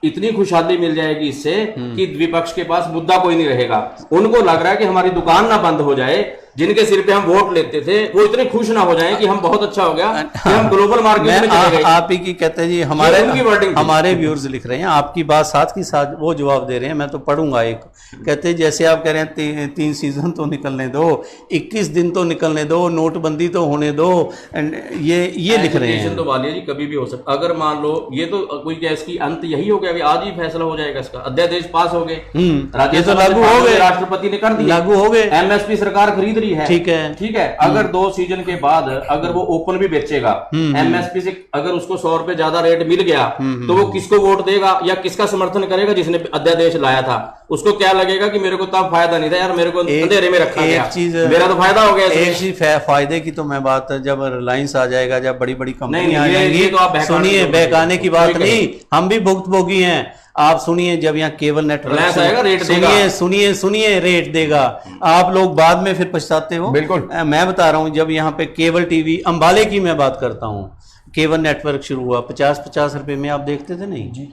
इतनी खुशहाली मिल जाएगी इससे कि विपक्ष के पास मुद्दा कोई नहीं रहेगा। उनको लग रहा है कि हमारी दुकान ना बंद हो जाए, जिनके सिर पे हम वोट लेते थे वो इतने खुश ना हो जाएं कि हम बहुत अच्छा हो गया कि हम ग्लोबल मार्केट में चले गए। आप ही की कहते हैं जी, हमारे उनकी wording थी। हमारे व्यूअर्स लिख रहे हैं, आपकी बात साथ की साथ वो जवाब दे रहे हैं, मैं तो पढ़ूंगा एक। कहते हैं जैसे आप कह रहे हैं 3 सीजन तो निकलने दो, 21 दिन तो निकलने दो, नोटबंदी तो होने दो, ये लिख रहे हैं। तो वालिया जी कभी भी हो सकता, अगर मान लो ये तो कोई क्या इसकी अंत यही हो गया, अभी आज ही फैसला हो जाएगा इसका, अध्यादेश पास हो गए, ये तो लागू हो गए, राष्ट्रपति ने कर दिया, लागू हो गए, एमएसपी सरकार खरीद रही है, ठीक है ठीक है। अगर 2 सीजन के बाद अगर वो ओपन भी बेचेगा, एमएसपी से अगर उसको 100 रुपए ज्यादा रेट मिल गया, तो वो किसको वोट देगा या किसका समर्थन करेगा? जिसने अध्यादेश लाया था उसको क्या लगेगा कि मेरे को तब फायदा नहीं था यार, मेरे को अंधेरे में रखा गया, मेरा तो फायदा हो गया। एक चीज फायदे की तो मैं बात, जब रिलायंस आ जाएगा, जब बड़ी बड़ी कंपनियां आ नहीं, जाएंगी, ये तो आप बहकाने सुनिए, की बहकाने की बात नहीं, हम भी भुक्तभोगी हैं। आप सुनिए, जब यहाँ केबल रिलायंस आएगा, नेटवर्क रेट देगा। सुनिए रेट देगा, आप लोग बाद में फिर पछताते हो। बिल्कुल। मैं बता रहा हूँ, जब यहाँ पे केबल टीवी अंबाले की मैं बात करता हूँ, केबल नेटवर्क शुरू हुआ 50-50 रुपए में, आप देखते थे नहीं जी?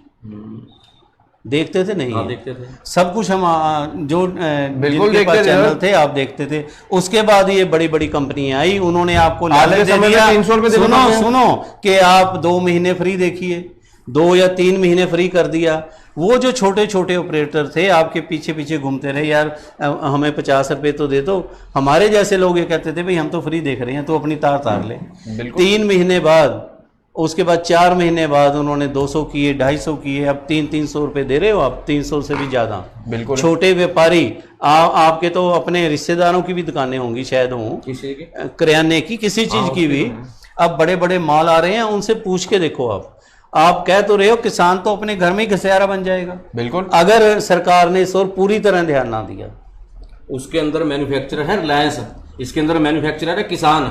देखते थे नहीं? हाँ, देखते थे। सब कुछ हम जो बिल्कुल जिनके पास देखते थे। चैनल थे आप देखते थे। उसके बाद ये बड़ी बड़ी कंपनियां आई, उन्होंने आपको आज लालच के दे समय में दिया। 300 रुपए देना सुनो पड़ते हैं। सुनो कि आप 2 महीने फ्री देखिए, 2 या 3 महीने फ्री कर दिया। वो जो छोटे छोटे ऑपरेटर थे आपके पीछे पीछे घूमते रहे, यार हमें 50 रुपए तो दे दो। हमारे जैसे लोग ये कहते थे भाई हम तो फ्री देख रहे हैं, तो अपनी तार तार ले। बिल्कुल। 3 महीने बाद, उसके बाद 4 महीने बाद उन्होंने 200 किए, 250 किए, अब 300 रुपए दे रहे हो आप, 300 से भी ज्यादा। बिल्कुल। छोटे व्यापारी, आपके तो अपने रिश्तेदारों की भी दुकानें होंगी शायद, हों किसी की किराने की, किसी चीज की भी। अब बड़े बड़े मॉल आ रहे हैं, उनसे पूछ के देखो। आप कह तो रहे हो किसान तो अपने घर में ही घसियारा बन जाएगा, बिल्कुल। अगर सरकार ने इस और पूरी तरह ध्यान ना दिया। उसके अंदर मैन्युफैक्चरर है रिलायंस, इसके अंदर मैन्युफैक्चरर है किसान।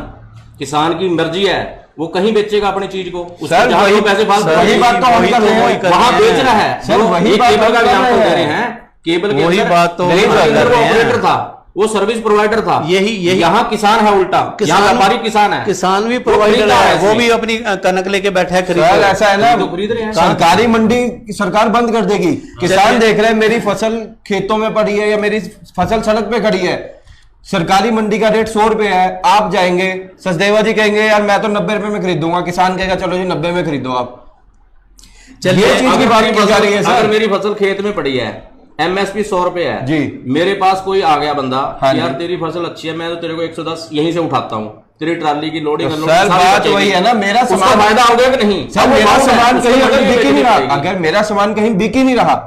किसान की मर्जी है, वो कहीं बेचेगा अपनी चीज को, उसको सर, जहां वही- दो पैसे फालतू सर, वही बात तो हम कर रहे हैं। वहां बेच रहा है। सर, वही ये बात केबल हम का कर एग्जांपल रहे दे रहे हैं। हैं। केबल के वही अंदर बात तो नहीं उसके कर अंदर वो रहे हैं। ऑपरेटर था, वो सर्विस प्रोवाइडर था। यही यहाँ किसान है, उल्टा यहाँ व्यापारी किसान है। किसान भी वो प्रोवाइडर खरीद रहा है, है वो इसलिए। भी अपनी कनक लेके बैठा है सर खरीद। ऐसा है ना, तो खरीद रहे हैं। सरकारी मंडी सरकार बंद कर देगी। किसान देख रहे हैं मेरी फसल खेतों में पड़ी है या मेरी फसल सड़क पे खड़ी है, सरकारी मंडी का रेट 100 रुपए है, आप जाएंगे सचदेवा जी कहेंगे यार मैं तो 90 रुपए में खरीदूंगा, किसान कहेगा चलो जी 90 में खरीदो आप। चलिए, ये चीज की अगर बात मेरी की जा रही है फसल- अगर सर। मेरी फसल खेत में पड़ी है, एमएसपी 100 रुपए है जी। मेरे पास कोई आ गया बंदा, हाँ यार जी। तेरी फसल अच्छी है, मैं तो तेरे को 110 यहीं से उठाता हूँ, तेरी ट्राली की लोडिंग तो अनलोडिंग सर सारी बात बचेगी। वही है ना, मेरा उसका सामान फायदा हो गया कि नहीं? सर वो मेरा बात है, सामान उसको कहीं मंडी अगर में बिक ही नहीं बेचनी रहा, पड़ेगी। अगर मेरा सामान कहीं बिक ही नहीं रहा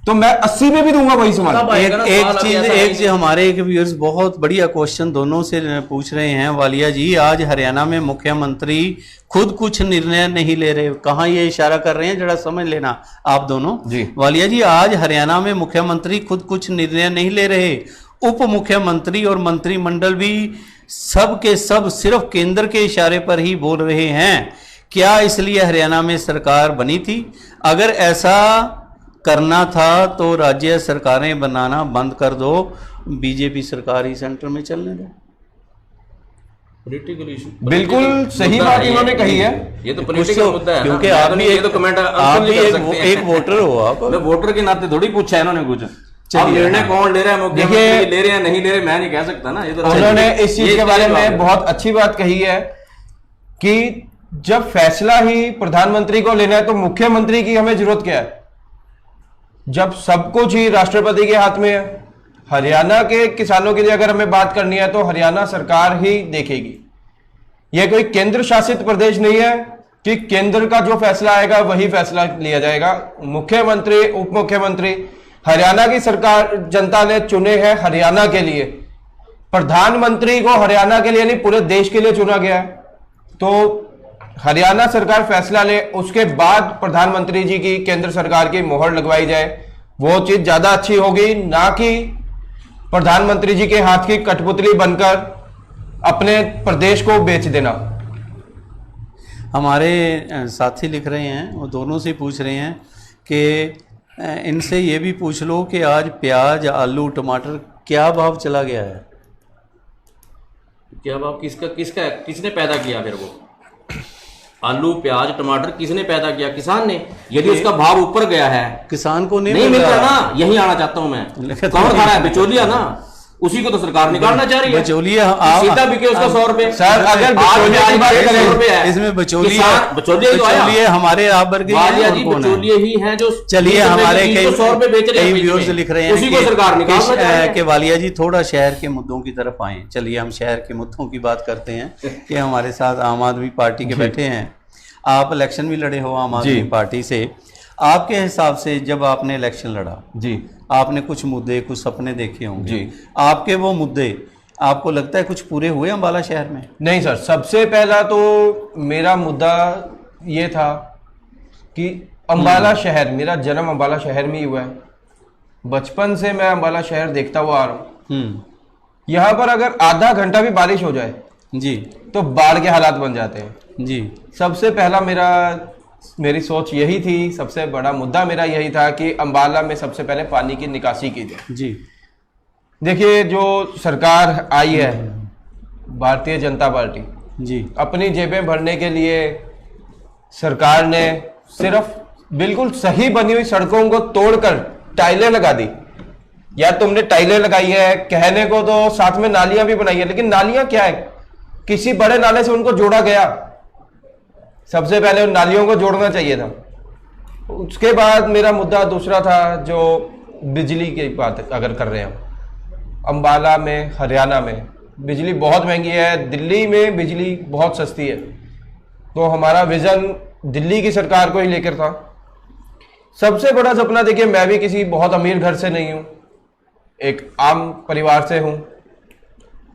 तो मैं 80 में भी दूंगा वही सामान। सब आएगा ना, एक सवाल अभी चीज ऐसा एक नहीं चीज हमारे एक व्यूअर्स बहुत बढ़िया क्वेश्चन दोनों से पूछ रहे हैं। वालिया जी, आज हरियाणा में मुख्यमंत्री खुद कुछ निर्णय नहीं ले रहे, कहाँ ये इशारा कर रहे हैं, जरा समझ लेना आप दोनों जी। वालिया जी, आज हरियाणा में मुख्यमंत्री खुद कुछ निर्णय नहीं ले रहे, उप मुख्यमंत्री और मंत्रिमंडल भी सब के सब सिर्फ केंद्र के इशारे पर ही बोल रहे हैं। क्या इसलिए हरियाणा में सरकार बनी थी? अगर ऐसा करना था तो राज्य सरकारें बनाना बंद कर दो, बीजेपी सरकार ही सेंटर में चलने दो। Political issue, बिल्कुल political सही मुद्दा बात है ये। इन्होंने कही है। ये तो कुछ पॉलिटिकल तो- मुद्दा है ना। क्योंकि मैं आप तो भी नहीं- ये एक- तो कमेंट आप भी एक वोटर हो आप। मैं वोटर के नाते थोड़ी पूछा है इन्होंने कुछ। अब चलिए, निर्णय हाँ। कौन ले रहा है, मुख्यमंत्री देखिए, ले रहे हैं नहीं ले रहे, मैं नहीं कह सकता ना। ये तो उन्होंने इस चीज ये के बारे बात है। में बहुत अच्छी बात कही है कि जब फैसला ही प्रधानमंत्री को लेना है तो मुख्यमंत्री की हमें जरूरत क्या है, जब सब कुछ ही राष्ट्रपति के हाथ में है। हरियाणा के किसानों के लिए अगर हमें बात करनी है तो हरियाणा सरकार ही देखेगी। यह कोई केंद्र शासित प्रदेश नहीं है कि केंद्र का जो फैसला आएगा वही फैसला लिया जाएगा। मुख्यमंत्री, उप मुख्यमंत्री हरियाणा की सरकार जनता ने चुने हैं हरियाणा के लिए। प्रधानमंत्री को हरियाणा के लिए नहीं पूरे देश के लिए चुना गया है। तो हरियाणा सरकार फैसला ले, उसके बाद प्रधानमंत्री जी की केंद्र सरकार की मोहर लगवाई जाए, वो चीज ज्यादा अच्छी होगी, ना कि प्रधानमंत्री जी के हाथ की कठपुतली बनकर अपने प्रदेश को बेच देना। हमारे साथी लिख रहे हैं, वो दोनों से पूछ रहे हैं कि इनसे ये भी पूछ लो कि आज प्याज, आलू, टमाटर क्या भाव चला गया है। क्या भाव किसका किसका किसने पैदा किया? फिर वो आलू, प्याज, टमाटर किसने पैदा किया? किसान ने। यदि उसका भाव ऊपर गया है, किसान को नहीं मिल रहा ना, यही आना चाहता हूं मैं। लेकिन कौन खा रहा है? बिचौलिया ना, उसी को तो सरकार निकालना चाह रही है। बिचौलिया सीधा बिके उसका 100 रुपए। सर, अगर बिचौलिया की बात करें, 100 रुपए है। इसमें बिचौलिए ही तो आया। बिचौलिए हमारे आप वर्ग वालिया जी बिचौलिए ही हैं जो चलिए, 20 रुपए हमारे की चीज कई को 100 रुपए बेच रहे हैं बीच व्यूअर्स में। लिख रहे हैं उसी को सरकार निकालना चाह रही है। कि वालिया जी थोड़ा शहर के मुद्दों की तरफ आए। चलिए, हम शहर के मुद्दों की बात करते हैं कि हमारे साथ आम आदमी पार्टी के बैठे हैं। आप इलेक्शन भी लड़े हो आम आदमी पार्टी से। आपके हिसाब से जब आपने इलेक्शन लड़ा जी, आपने कुछ मुद्दे, कुछ सपने देखे होंगे जी। आपके वो मुद्दे आपको लगता है कुछ पूरे हुए अम्बाला शहर में? नहीं सर, सबसे पहला तो मेरा मुद्दा ये था कि अम्बाला शहर, मेरा जन्म अम्बाला शहर में ही हुआ है। बचपन से मैं अम्बाला शहर देखता हुआ आ रहा हूँ। यहाँ पर अगर आधा घंटा भी बारिश हो जाए जी तो बाढ़ के हालात बन जाते हैं। जी। सबसे पहला मेरा मेरी सोच यही थी, सबसे बड़ा मुद्दा मेरा यही था कि अंबाला में सबसे पहले पानी की निकासी की जाए। जी देखिए, जो सरकार आई है भारतीय जनता पार्टी, जी अपनी जेबें भरने के लिए सरकार ने सिर्फ बिल्कुल सही बनी हुई सड़कों को तोड़कर टाइलें लगा दी। या तुमने टाइलें लगाई है, कहने को तो साथ में नालियां भी बनाई है, लेकिन नालियां क्या है, किसी बड़े नाले से उनको जोड़ा गया। सबसे पहले उन नालियों को जोड़ना चाहिए था। उसके बाद मेरा मुद्दा दूसरा था, जो बिजली की बात अगर कर रहे हैं, अंबाला में, हरियाणा में बिजली बहुत महंगी है, दिल्ली में बिजली बहुत सस्ती है। तो हमारा विजन दिल्ली की सरकार को ही लेकर था। सबसे बड़ा सपना, देखिए मैं भी किसी बहुत अमीर घर से नहीं हूं, एक आम परिवार से हूं।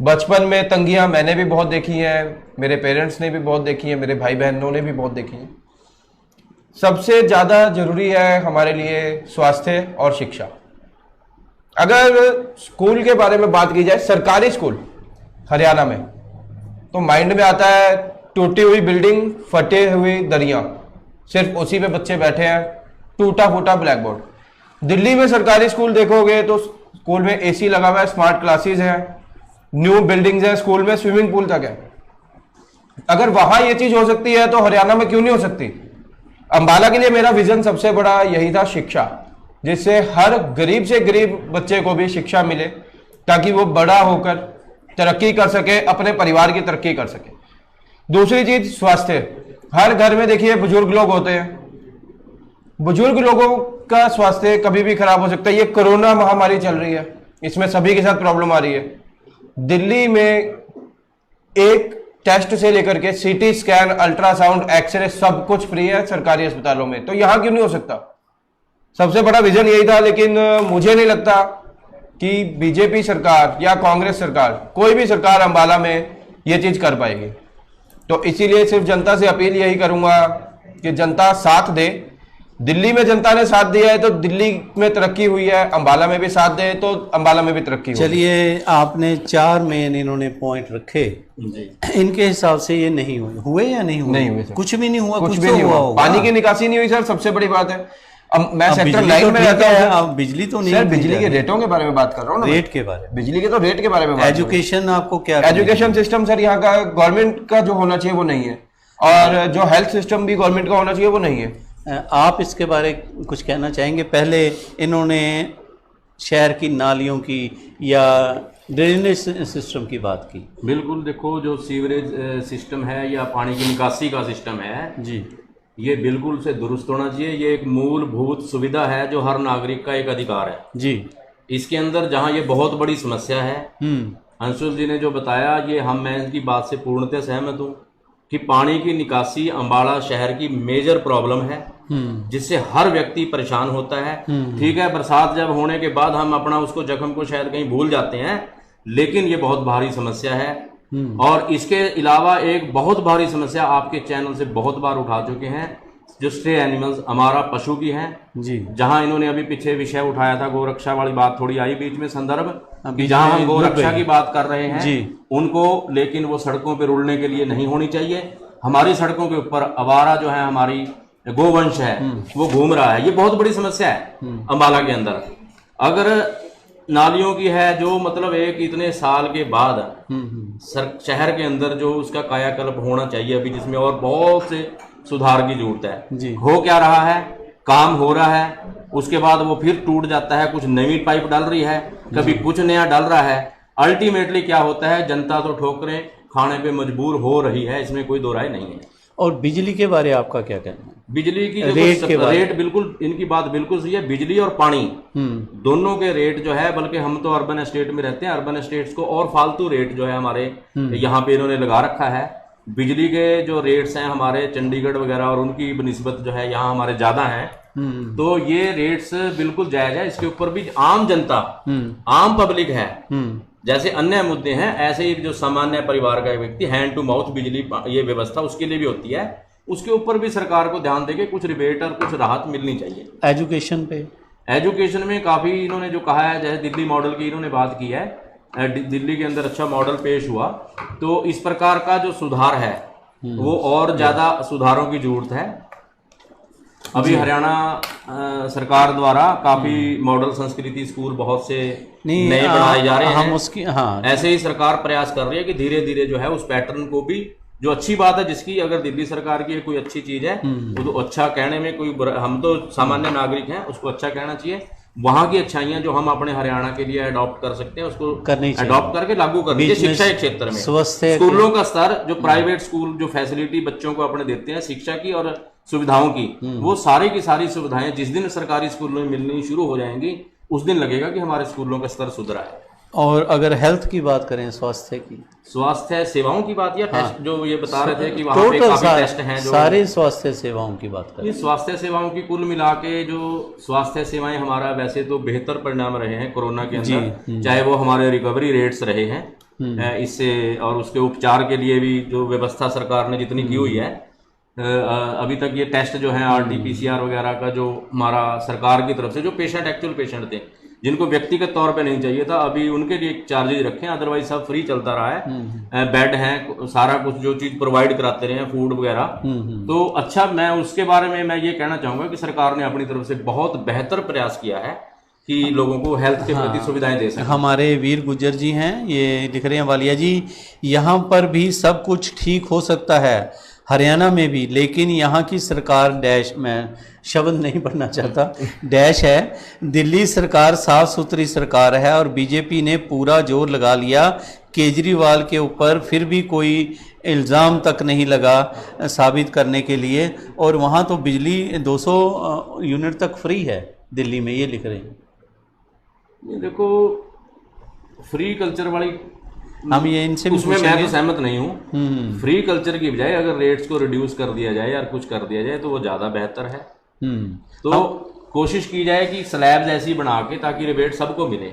बचपन में तंगियां मैंने भी बहुत देखी हैं, मेरे पेरेंट्स ने भी बहुत देखी हैं, मेरे भाई बहनों ने भी बहुत देखी हैं। सबसे ज़्यादा जरूरी है हमारे लिए स्वास्थ्य और शिक्षा। अगर स्कूल के बारे में बात की जाए, सरकारी स्कूल हरियाणा में, तो माइंड में आता है टूटी हुई बिल्डिंग, फटे हुए दरिया, सिर्फ उसी पे बच्चे बैठे हैं, टूटा फूटा ब्लैक बोर्ड। दिल्ली में सरकारी स्कूल देखोगे तो स्कूल में एसी लगा हुआ है, स्मार्ट क्लासेस हैं, न्यू बिल्डिंग्स हैं, स्कूल में स्विमिंग पूल तक है। अगर वहां ये चीज हो सकती है तो हरियाणा में क्यों नहीं हो सकती। अंबाला के लिए मेरा विजन सबसे बड़ा यही था, शिक्षा, जिससे हर गरीब से गरीब बच्चे को भी शिक्षा मिले, ताकि वो बड़ा होकर तरक्की कर सके, अपने परिवार की तरक्की कर सके। दूसरी चीज स्वास्थ्य। हर घर में देखिए बुजुर्ग लोग होते हैं, बुजुर्ग लोगों का स्वास्थ्य कभी भी खराब हो सकता है। ये कोरोना महामारी चल रही है, इसमें सभी के साथ प्रॉब्लम आ रही है। दिल्ली में एक टेस्ट से लेकर के सीटी स्कैन, अल्ट्रासाउंड, एक्सरे सब कुछ फ्री है सरकारी अस्पतालों में, तो यहां क्यों नहीं हो सकता। सबसे बड़ा विजन यही था, लेकिन मुझे नहीं लगता कि बीजेपी सरकार या कांग्रेस सरकार, कोई भी सरकार अंबाला में ये चीज कर पाएगी। तो इसीलिए सिर्फ जनता से अपील यही करूंगा कि जनता साथ दे। दिल्ली में जनता ने साथ दिया है तो दिल्ली में तरक्की हुई है, अंबाला में भी साथ दे तो अंबाला में भी तरक्की हुई। चलिए, आपने 4 मेन इन्होंने पॉइंट रखे, इनके हिसाब से ये नहीं हुए या नहीं हुए? नहीं हुए सर, कुछ भी नहीं हुआ, कुछ भी नहीं हुआ। पानी की निकासी नहीं हुई सर, सबसे बड़ी बात है। अब मैं सेक्टर 9 में रहता हूं। अब बिजली तो नहीं, सर बिजली के रेटों के बारे में बात कर रहा हूँ ना, रेट के बारे में, बिजली के तो रेट के बारे में। एजुकेशन आपको क्या, एजुकेशन सिस्टम सर यहाँ का गवर्नमेंट का जो होना चाहिए वो नहीं है, और जो हेल्थ सिस्टम भी गवर्नमेंट का होना चाहिए वो नहीं है। आप इसके बारे में कुछ कहना चाहेंगे? पहले इन्होंने शहर की नालियों की या ड्रेनेज सिस्टम की बात की। बिल्कुल, देखो जो सीवरेज सिस्टम है या पानी की निकासी का सिस्टम है जी, ये बिल्कुल से दुरुस्त होना चाहिए। ये एक मूलभूत सुविधा है जो हर नागरिक का एक अधिकार है जी। इसके अंदर जहाँ ये बहुत बड़ी समस्या है, अंशुल जी ने जो बताया, ये मैं इनकी बात से पूर्णतः सहमत हूँ कि पानी की निकासी अंबाला शहर की मेजर प्रॉब्लम है, जिससे हर व्यक्ति परेशान होता है। ठीक है, बरसात जब होने के बाद हम अपना उसको जख्म को शायद कहीं भूल जाते हैं, लेकिन ये बहुत भारी समस्या है। और इसके अलावा एक बहुत भारी समस्या आपके चैनल से बहुत बार उठा चुके हैं, जो स्ट्रे एनिमल्स, हमारा पशु की हैं जी। जहां इन्होंने अभी पीछे विषय उठाया था, गोरक्षा वाली बात थोड़ी आई बीच में संदर्भ, जहां हम गोरक्षा की बात कर रहे हैं जी उनको, लेकिन वो सड़कों पे रुलने के लिए नहीं होनी चाहिए। हमारी सड़कों के ऊपर आवारा जो है हमारी गोवंश है वो घूम रहा है, ये बहुत बड़ी समस्या है अंबाला के अंदर। अगर नालियों की है जो मतलब एक इतने साल के बाद शहर के अंदर जो उसका कायाकल्प होना चाहिए अभी, जिसमें और बहुत से सुधार की जरूरत है जी। हो क्या रहा है, काम हो रहा है, उसके बाद वो फिर टूट जाता है, कुछ नई पाइप डाल रही है, कभी कुछ नया डाल रहा है। अल्टीमेटली क्या होता है, जनता तो ठोकरें खाने पे मजबूर हो रही है, इसमें कोई दो राय नहीं है। और बिजली के बारे में आपका क्या कहना है? बिजली की जो रेट बिल्कुल, इनकी बात बिल्कुल सही है। बिजली और पानी दोनों के रेट जो है, बल्कि हम तो अर्बन एस्टेट में रहते हैं, अर्बन एस्टेट्स को और फालतू रेट जो है हमारे यहाँ पे इन्होंने लगा रखा है। बिजली के जो रेट्स हैं हमारे चंडीगढ़ वगैरह और उनकी बनिस्बत जो है यहाँ हमारे ज्यादा हैं, तो ये रेट्स बिल्कुल जायज है। इसके ऊपर भी आम जनता, आम पब्लिक है, जैसे अन्य मुद्दे हैं ऐसे ही जो सामान्य परिवार का व्यक्ति हैंड टू माउथ बिजली ये व्यवस्था उसके लिए भी होती है, उसके ऊपर भी सरकार को ध्यान देके कुछ रिबेट और कुछ राहत मिलनी चाहिए। एजुकेशन पे, एजुकेशन में काफी इन्होंने जो कहा है, जैसे दिल्ली मॉडल की इन्होंने बात की है, दिल्ली के अंदर अच्छा मॉडल पेश हुआ, तो इस प्रकार का जो सुधार है वो और ज्यादा सुधारों की जरूरत है। अभी हरियाणा सरकार द्वारा काफी मॉडल संस्कृति स्कूल बहुत से नहीं, नए बनाए जा रहे हैं। हम उसकी ऐसे ही सरकार प्रयास कर रही है कि धीरे धीरे जो है उस पैटर्न को भी, जो अच्छी बात है, जिसकी अगर दिल्ली सरकार की कोई अच्छी चीज है तो अच्छा कहने में कोई हम तो सामान्य नागरिक हैं, उसको अच्छा कहना चाहिए। वहां की अच्छाइयां जो हम अपने हरियाणा के लिए अडॉप्ट कर सकते हैं उसको करनी चाहिए, अडॉप्ट करके लागू करनी चाहिए। शिक्षा के क्षेत्र में स्कूलों का स्तर, जो प्राइवेट स्कूल जो फैसिलिटी बच्चों को अपने देते हैं शिक्षा की और सुविधाओं की, वो सारी की सारी सुविधाएं जिस दिन सरकारी स्कूलों में मिलनी शुरू हो जाएंगी उस दिन लगेगा कि हमारे स्कूलों का स्तर सुधरा है। और अगर हेल्थ की बात करें, स्वास्थ्य की, स्वास्थ्य सेवाओं की बात, या टेस्ट जो ये बता रहे थे कि वहाँ पे काफी टेस्ट हैं, जो सारे स्वास्थ्य सेवाओं की बात करें, ये स्वास्थ्य सेवाओं की कुल मिला के जो स्वास्थ्य सेवाएं हमारा वैसे तो बेहतर परिणाम रहे हैं कोरोना के अंदर, चाहे वो हमारे रिकवरी रेट्स रहे हैं इससे, और उसके उपचार के लिए भी जो व्यवस्था सरकार ने जितनी की हुई है अभी तक, ये टेस्ट जो है RT-PCR वगैरह का जो हमारा सरकार की तरफ से, जो पेशेंट एक्चुअल पेशेंट थे जिनको व्यक्तिगत तौर पे नहीं चाहिए था, अभी उनके लिए चार्जेज रखे हैं, अदरवाइज सब फ्री चलता रहा है। बेड हैं, सारा कुछ जो चीज प्रोवाइड कराते रहे हैं, फूड वगैरह, तो अच्छा, मैं उसके बारे में मैं ये कहना चाहूंगा कि सरकार ने अपनी तरफ से बहुत बेहतर प्रयास किया है कि लोगों को हेल्थ के प्रति सुविधाएं दे सकें। हमारे वीर गुज्जर जी हैं, ये लिख रहे हैं, वालिया जी यहाँ पर भी सब कुछ ठीक हो सकता है, हरियाणा में भी, लेकिन यहाँ की सरकार डैश, मैं शब्द नहीं पढ़ना चाहता, डैश है, दिल्ली सरकार साफ सुथरी सरकार है और बीजेपी ने पूरा जोर लगा लिया केजरीवाल के ऊपर, फिर भी कोई इल्ज़ाम तक नहीं लगा साबित करने के लिए, और वहाँ तो बिजली 200 यूनिट तक फ्री है दिल्ली में, ये लिख रहे हैं। ये देखो, फ्री कल्चर वाली हम ये इनसे भी उसमें मैं तो सहमत नहीं हूँ। फ्री कल्चर की बजाय अगर रेट्स को रिड्यूस कर दिया जाए या कुछ कर दिया जाए तो वो ज़्यादा बेहतर है। तो कोशिश की जाए कि स्लैब्स ऐसी बना के ताकि रिबेट सबको मिले,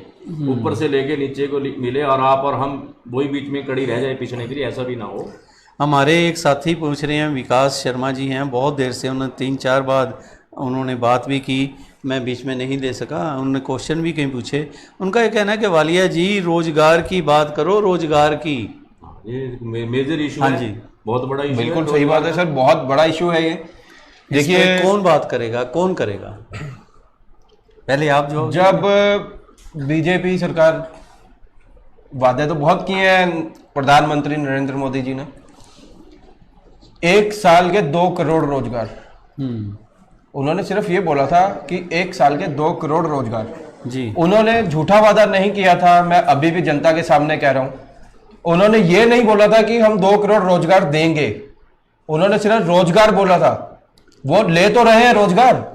ऊपर से लेके नीचे को मिले, और आप और हम वही बीच में कड़ी रह जाए पीछने के लिए, ऐसा भी ना हो। हमारे एक साथी पूछ रहे हैं, विकास शर्मा जी हैं, बहुत देर से, उन्होंने 3-4 बार उन्होंने बात भी की, मैं बीच में नहीं ले सका, उन्होंने क्वेश्चन भी कहीं पूछे। उनका ये कहना है कि वालिया जी रोजगार की बात करो, रोजगार की, ये मेजर इशू हाँ है जी, बहुत बड़ा इशू है। बिल्कुल सही बात है सर, बहुत बड़ा इशू है ये। देखिए, कौन बात करेगा, कौन करेगा, पहले आप जो, जब बीजेपी सरकार, वादे तो बहुत किए हैं प्रधानमंत्री नरेंद्र मोदी जी ने, 1 साल के 2 करोड़ रोजगार, उन्होंने सिर्फ ये बोला था कि 1 साल के 2 करोड़ रोजगार जी, उन्होंने झूठा वादा नहीं किया था। मैं अभी भी जनता के सामने कह रहा हूं, उन्होंने ये नहीं बोला था कि हम 2 करोड़ रोजगार देंगे, उन्होंने सिर्फ रोजगार बोला था। वो ले तो रहे हैं रोजगार,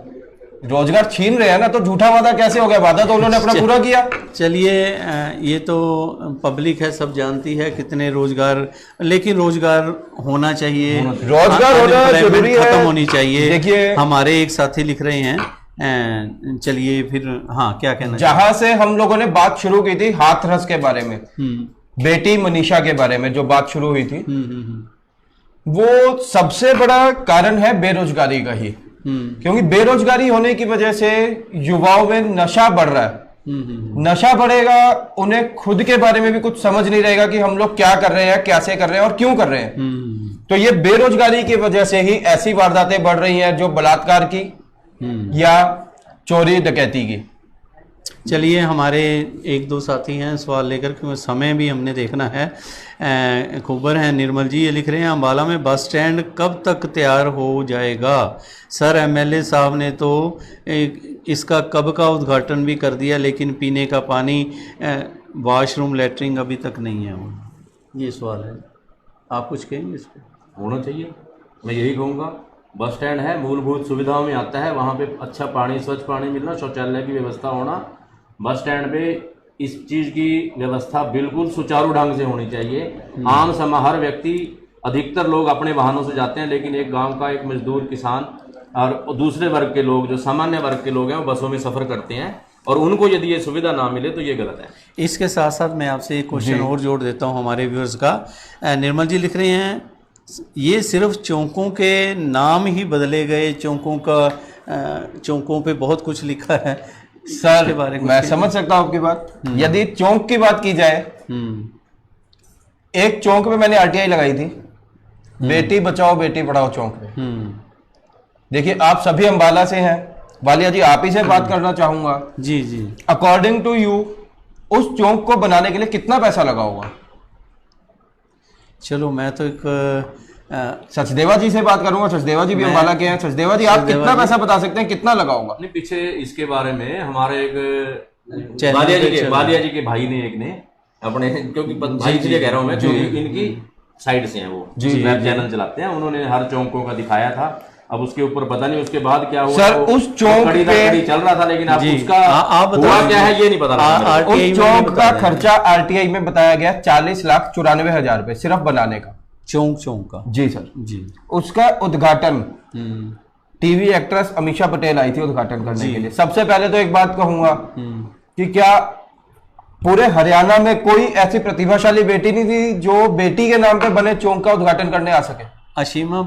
रोजगार छीन रहे हैं ना, तो झूठा वादा कैसे हो गया? वादा तो उन्होंने अपना पूरा किया। चलिए, ये तो पब्लिक है, सब जानती है कितने रोजगार, लेकिन रोजगार होना चाहिए, रोजगार होना जरूरी है, खत्म होनी चाहिए। देखिए, हमारे एक साथी लिख रहे हैं, चलिए फिर, हाँ, क्या कहना, जहां से हम लोगों ने बात शुरू की थी हाथरस के बारे में, बेटी मनीषा के बारे में जो बात शुरू हुई थी, वो सबसे बड़ा कारण है बेरोजगारी का ही, क्योंकि बेरोजगारी होने की वजह से युवाओं में नशा बढ़ रहा है। नशा बढ़ेगा, उन्हें खुद के बारे में भी कुछ समझ नहीं रहेगा कि हम लोग क्या कर रहे हैं, कैसे कर रहे हैं और क्यों कर रहे हैं। तो ये बेरोजगारी की वजह से ही ऐसी वारदातें बढ़ रही हैं, जो बलात्कार की या चोरी डकैती की। चलिए, हमारे 1-2 साथी हैं सवाल लेकर, क्योंकि समय भी हमने देखना है। खूबर हैं निर्मल जी, ये लिख रहे हैं, अम्बाला में बस स्टैंड कब तक तैयार हो जाएगा? सर, MLA साहब ने तो इसका कब का उद्घाटन भी कर दिया, लेकिन पीने का पानी, वॉशरूम, लैट्रिन अभी तक नहीं है। ये सवाल है, आप कुछ कहेंगे इस पर? होना चाहिए, मैं यही कहूँगा। बस स्टैंड है, मूलभूत सुविधाओं में आता है, वहाँ पे अच्छा पानी, स्वच्छ पानी मिलना, शौचालय की व्यवस्था होना, बस स्टैंड पे इस चीज़ की व्यवस्था बिल्कुल सुचारू ढंग से होनी चाहिए। आम समय हर व्यक्ति, अधिकतर लोग अपने वाहनों से जाते हैं, लेकिन एक गांव का एक मजदूर, किसान और दूसरे वर्ग के लोग, जो सामान्य वर्ग के लोग हैं, वो बसों में सफ़र करते हैं, और उनको यदि ये सुविधा ना मिले तो ये गलत है। इसके साथ साथ मैं आपसे एक क्वेश्चन और जोड़ देता हूँ हमारे व्यूअर्स का। निर्मल जी लिख रहे हैं, ये सिर्फ चौकों के नाम ही बदले गए, चौकों पे बहुत कुछ लिखा है सर, बारे में मैं समझ सकता हूं आपकी बात। यदि चौक की बात की जाए, एक चौक पे मैंने RTI लगाई थी, बेटी बचाओ बेटी पढ़ाओ चौक पे, देखिए आप सभी अंबाला से हैं, वालिया जी आप ही से बात करना चाहूंगा। जी जी। अकॉर्डिंग टू यू उस चौक को बनाने के लिए कितना पैसा लगा होगा? चलो मैं तो एक सचदेवा जी से बात करूंगा। सचदेवा जी भी अंबाला के हैं। सचदेवा जी आप कितना पैसा बता सकते हैं, कितना लगा होगा? नहीं, पीछे इसके बारे में हमारे एक चैनल बालिया जी के भाई ने एक ने अपने, क्योंकि भाई इसलिए कह रहा हूँ मैं क्योंकि इनकी साइड से हैं वो, वेब चैनल चलाते हैं, उन्होंने हर चौकों का दिखाया था। अब उसके ऊपर पता नहीं उसके बाद क्या हुआ सर। उस चौक पे चल रहा था, लेकिन आप उसका आप हुआ क्या है ये नहीं पता। उस चौक का खर्चा आरटीआई में बताया गया 40,94,000 रुपए सिर्फ बनाने का। चौक का? जी सर जी। उसका उद्घाटन टीवी एक्ट्रेस अमीषा पटेल आई थी उद्घाटन करने के लिए। सबसे पहले तो एक बात कहूंगा कि क्या पूरे हरियाणा में कोई ऐसी प्रतिभाशाली बेटी नहीं थी जो बेटी के नाम पे बने चौक का उद्घाटन करने आ सके? अशीमा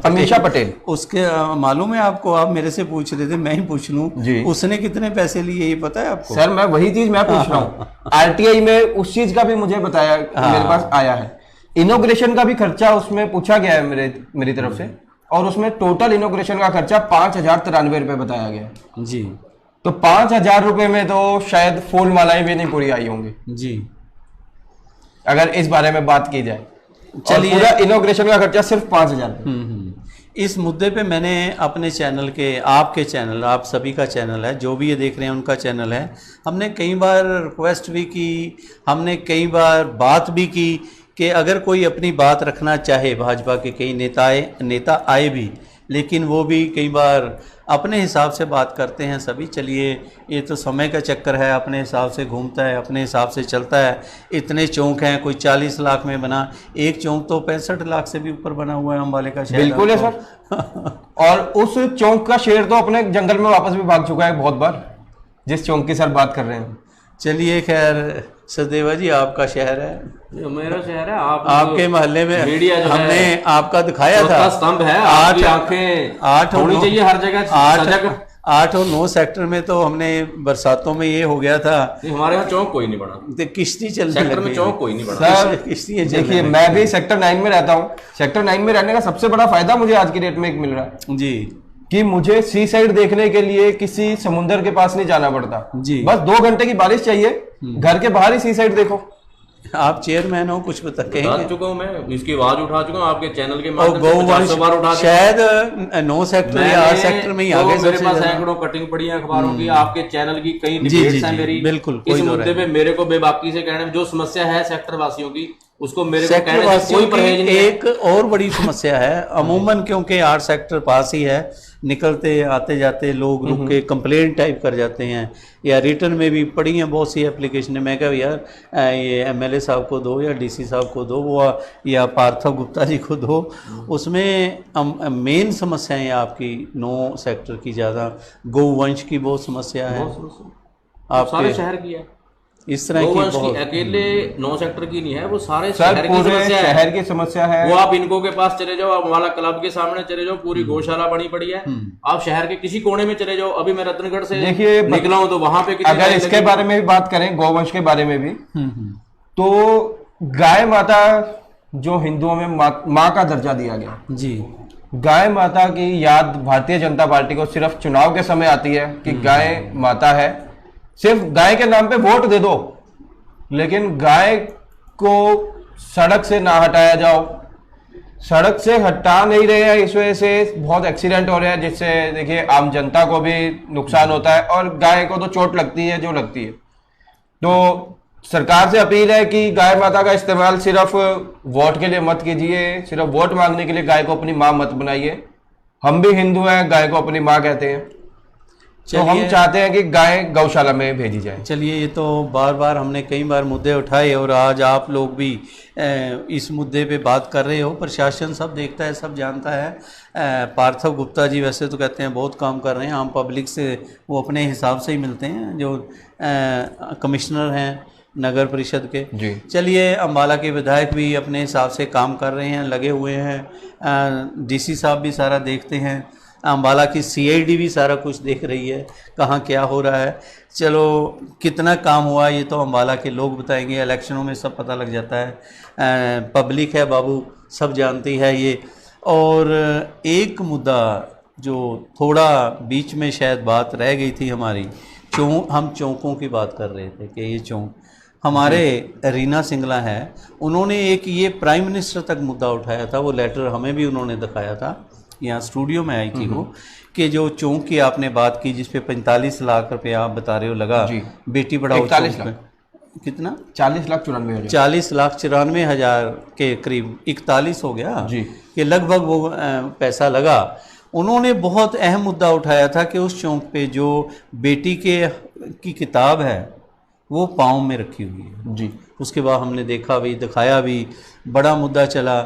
अमीषा पटेल। उसके मालूम है आपको? आप मेरे से पूछ रहे थे, मैं ही पूछ लूं जी। उसने कितने पैसे लिए ये पता है आपको? सर मैं वही चीज मैं पूछ रहा हूँ। आरटीआई में उस चीज का भी मुझे बताया, मेरे पास आया है। इनॉग्रेशन का भी खर्चा उसमें पूछा गया है मेरी तरफ से, और उसमें टोटल इनॉग्रेशन का खर्चा 5,093 रुपए बताया गया है। जी। तो 5,000 रुपए में तो शायद फूल मालाएं भी नहीं पूरी आई होंगी जी, अगर इस बारे में बात की जाए। चलिए, पूरा इनॉग्रेशन का खर्चा सिर्फ 5,000। इस मुद्दे पे मैंने अपने चैनल के, आपके चैनल, आप सभी का चैनल है, जो भी ये देख रहे हैं उनका चैनल है, हमने कई बार रिक्वेस्ट भी की, हमने कई बार बात भी की कि अगर कोई अपनी बात रखना चाहे, भाजपा के कई नेता आए भी, लेकिन वो भी कई बार अपने हिसाब से बात करते हैं सभी। चलिए, ये तो समय का चक्कर है, अपने हिसाब से घूमता है, अपने हिसाब से चलता है। इतने चौक हैं, कोई 40 लाख में बना, एक चौक तो 65 लाख से भी ऊपर बना हुआ है अम्बाले का शहर। बिल्कुल है सर। और उस चौक का शेर तो अपने जंगल में वापस भी भाग चुका है बहुत बार, जिस चौक की सर बात कर रहे हैं। चलिए, खैर सचदेवा जी आपका शहर है, मेरा शहर है। आपके मोहल्ले में मीडिया जो हमने आपका दिखाया था, स्तंभ है, आपकी आंखें 8 होनी चाहिए हर जगह। 8 और 9 सेक्टर में तो हमने बरसातों में ये हो गया था, हमारे यहाँ चौक कोई नहीं बना, किश्ती चलने सेक्टर में चौक कोई नहीं बना सर। किश्ती देखिए मैं भी सेक्टर 9 में रहता हूँ। सेक्टर 9 में रहने का सबसे बड़ा फायदा मुझे आज की डेट में एक मिल रहा है जी, कि मुझे सी साइड देखने के लिए किसी समुंदर के पास नहीं जाना पड़ता जी। बस 2 घंटे की बारिश चाहिए, घर के बाहर ही सी साइड देखो। आप चेयरमैन हो, कुछ बता चुका हूँ मैं, इसकी आवाज उठा चुका हूँ आपके चैनल के माध्यम से, बार उठा शायद 9 सेक्टर या 8 सेक्टर में ही आ गए। मेरे पास सैकड़ों कटिंग पड़ी है अखबारों की, आपके चैनल की कई डिबेट्स हैं मेरी। बिल्कुल, इस मुद्दे पे मेरे को बेबाकी से कहने में जो समस्या है सेक्टर वासियों की, उसको मेरे को कहने से कोई परहेज नहीं है। एक और बड़ी समस्या है अमूमन, क्योंकि 8 सेक्टर पास ही है, निकलते आते जाते लोग रुक के कंप्लेंट टाइप कर जाते हैं, या रिटर्न में भी पड़ी हैं बहुत सी एप्लीकेशन। मैं कहा यार ये एमएलए साहब को दो या डीसी साहब को दो, वो या पार्थव गुप्ता जी को दो। उसमें मेन समस्याएं हैं आपकी 9 सेक्टर की, ज़्यादा गौवंश की बहुत समस्या है सारे शहर की है। इस तरह की अकेले 9 सेक्टर की नहीं है, वो सारे शहर की समस्या है। वो आप इनको के पास चले जाओ, आप वाला क्लब के सामने चले जाओ, पूरी गौशाला बनी पड़ी है। आप शहर के किसी कोने में चले जाओ, अभी मैं रतनगढ़ से देखिए निकला हूं तो वहां पे अगर इसके बारे में भी बात करें, गौवंश के बारे में भी, तो गाय माता जो हिंदुओं में माँ का दर्जा दिया गया जी, गाय माता की याद भारतीय जनता पार्टी को सिर्फ चुनाव के समय आती है कि गाय माता है। सिर्फ गाय के नाम पे वोट दे दो, लेकिन गाय को सड़क से ना हटाया जाओ। सड़क से हटा नहीं रहे हैं, इस वजह से बहुत एक्सीडेंट हो रहे हैं, जिससे देखिए आम जनता को भी नुकसान होता है और गाय को तो चोट लगती है जो लगती है। तो सरकार से अपील है कि गाय माता का इस्तेमाल सिर्फ वोट के लिए मत कीजिए, सिर्फ वोट मांगने के लिए गाय को अपनी माँ मत बनाइए। हम भी हिंदू हैं, गाय को अपनी माँ कहते हैं, तो हम चाहते हैं कि गाय गौशाला में भेजी जाए। चलिए, ये तो बार बार हमने कई बार मुद्दे उठाए और आज आप लोग भी इस मुद्दे पे बात कर रहे हो। प्रशासन सब देखता है, सब जानता है। पार्थव गुप्ता जी वैसे तो कहते हैं बहुत काम कर रहे हैं, आम पब्लिक से वो अपने हिसाब से ही मिलते हैं, जो कमिश्नर हैं नगर परिषद के जी। चलिए, अम्बाला के विधायक भी अपने हिसाब से काम कर रहे हैं, लगे हुए हैं। डीसी साहब भी सारा देखते हैं, अम्बाला की सीआईडी भी सारा कुछ देख रही है, कहाँ क्या हो रहा है। चलो, कितना काम हुआ ये तो अम्बाला के लोग बताएंगे, इलेक्शनों में सब पता लग जाता है। पब्लिक है बाबू, सब जानती है ये। और एक मुद्दा जो थोड़ा बीच में शायद बात रह गई थी हमारी, हम चौकों की बात कर रहे थे कि ये चौक हमारे रीना सिंगला है, उन्होंने एक ये प्राइम मिनिस्टर तक मुद्दा उठाया था, वो लेटर हमें भी उन्होंने दिखाया था, यहाँ स्टूडियो में आई थी वो, कि जो चौक की आपने बात की जिस पे 45 लाख रुपए आप बता रहे हो लगा, बेटी पढ़ाओ 41 लाख कितना 40,94,000 40,94,000 के करीब 41 हो गया जी, कि लगभग वो पैसा लगा। उन्होंने बहुत अहम मुद्दा उठाया था कि उस चौक पे जो बेटी की किताब है वो पाँव में रखी हुई है जी। उसके बाद हमने देखा भी, दिखाया भी, बड़ा मुद्दा चला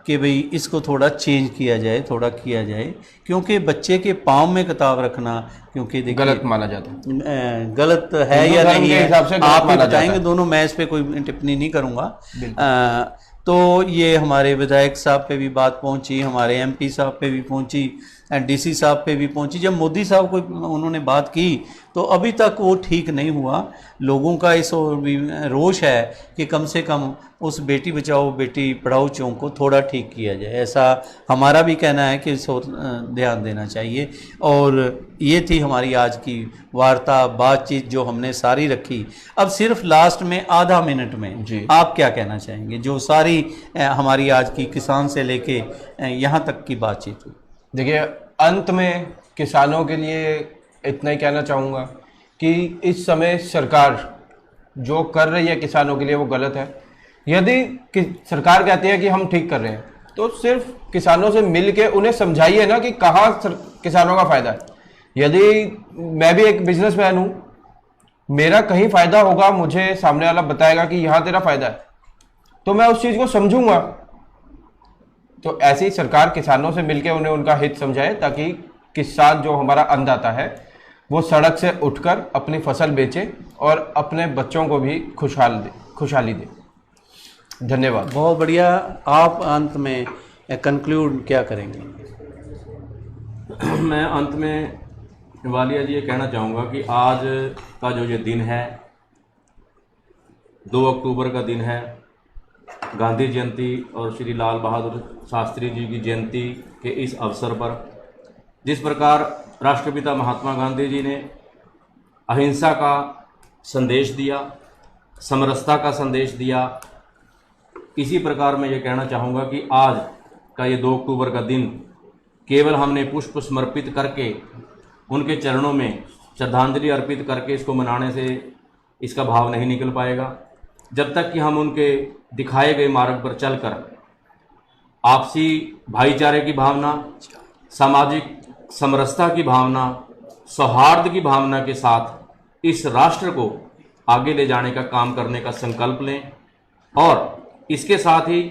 कि भाई इसको थोड़ा चेंज किया जाए, थोड़ा किया जाए, क्योंकि बच्चे के पाँव में किताब रखना क्योंकि गलत माना जाता है, गलत है या नहीं है आप ही बताएंगे दोनों, मैं इस पे कोई टिप्पणी नहीं करूँगा। तो ये हमारे विधायक साहब पे भी बात पहुंची, हमारे एमपी साहब पे भी पहुंची, डीसी साहब पे भी पहुंची। जब मोदी साहब को उन्होंने बात की तो अभी तक वो ठीक नहीं हुआ। लोगों का इस ओर भी रोष है कि कम से कम उस बेटी बचाओ बेटी पढ़ाओ चौक को थोड़ा ठीक किया जाए, ऐसा हमारा भी कहना है कि इस ओर ध्यान देना चाहिए। और ये थी हमारी आज की वार्ता बातचीत जो हमने सारी रखी। अब सिर्फ लास्ट में आधा मिनट में जी आप क्या कहना चाहेंगे जो सारी हमारी आज की किसान से लेके यहाँ तक की बातचीत हुई? देखिए, अंत में किसानों के लिए इतना ही कहना चाहूँगा कि इस समय सरकार जो कर रही है किसानों के लिए वो गलत है। यदि सरकार कहती है कि हम ठीक कर रहे हैं तो सिर्फ किसानों से मिल के उन्हें समझाइए ना कि कहाँ किसानों का फ़ायदा है। यदि मैं भी एक बिजनेसमैन हूँ, मेरा कहीं फ़ायदा होगा, मुझे सामने वाला बताएगा कि यहाँ तेरा फ़ायदा है, तो मैं उस चीज़ को समझूंगा। तो ऐसी सरकार किसानों से मिलकर उन्हें उनका हित समझाए ताकि किसान जो हमारा अन्नदाता है वो सड़क से उठकर अपनी फसल बेचे और अपने बच्चों को भी खुशहाली दे। धन्यवाद। बहुत बढ़िया। आप अंत में कंक्लूड क्या करेंगे? मैं अंत में वालिया जी ये कहना चाहूँगा कि आज का जो ये दिन है 2 अक्टूबर का दिन है, गांधी जयंती और श्री लाल बहादुर शास्त्री जी की जयंती के इस अवसर पर जिस प्रकार राष्ट्रपिता महात्मा गांधी जी ने अहिंसा का संदेश दिया, समरसता का संदेश दिया, इसी प्रकार मैं ये कहना चाहूँगा कि आज का ये 2 अक्टूबर का दिन केवल हमने पुष्प समर्पित करके उनके चरणों में श्रद्धांजलि अर्पित करके इसको मनाने से इसका भाव नहीं निकल पाएगा, जब तक कि हम उनके दिखाए गए मार्ग पर चलकर आपसी भाईचारे की भावना, सामाजिक समरसता की भावना, सौहार्द की भावना के साथ इस राष्ट्र को आगे ले जाने का काम करने का संकल्प लें। और इसके साथ ही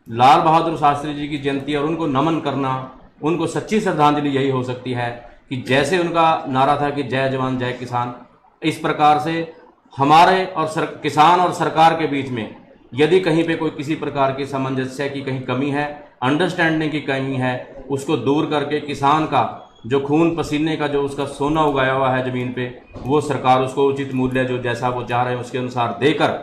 लाल बहादुर शास्त्री जी की जयंती और उनको नमन करना, उनको सच्ची श्रद्धांजलि यही हो सकती है कि जैसे उनका नारा था कि जय जवान जय किसान, इस प्रकार से हमारे और किसान और सरकार के बीच में यदि कहीं पे कोई किसी प्रकार की सामंजस्य की कहीं कमी है, अंडरस्टैंडिंग की कमी है, उसको दूर करके किसान का जो खून पसीने का जो उसका सोना उगाया हुआ है ज़मीन पे, वो सरकार उसको उचित मूल्य जो जैसा वो चाह रहे हैं उसके अनुसार देकर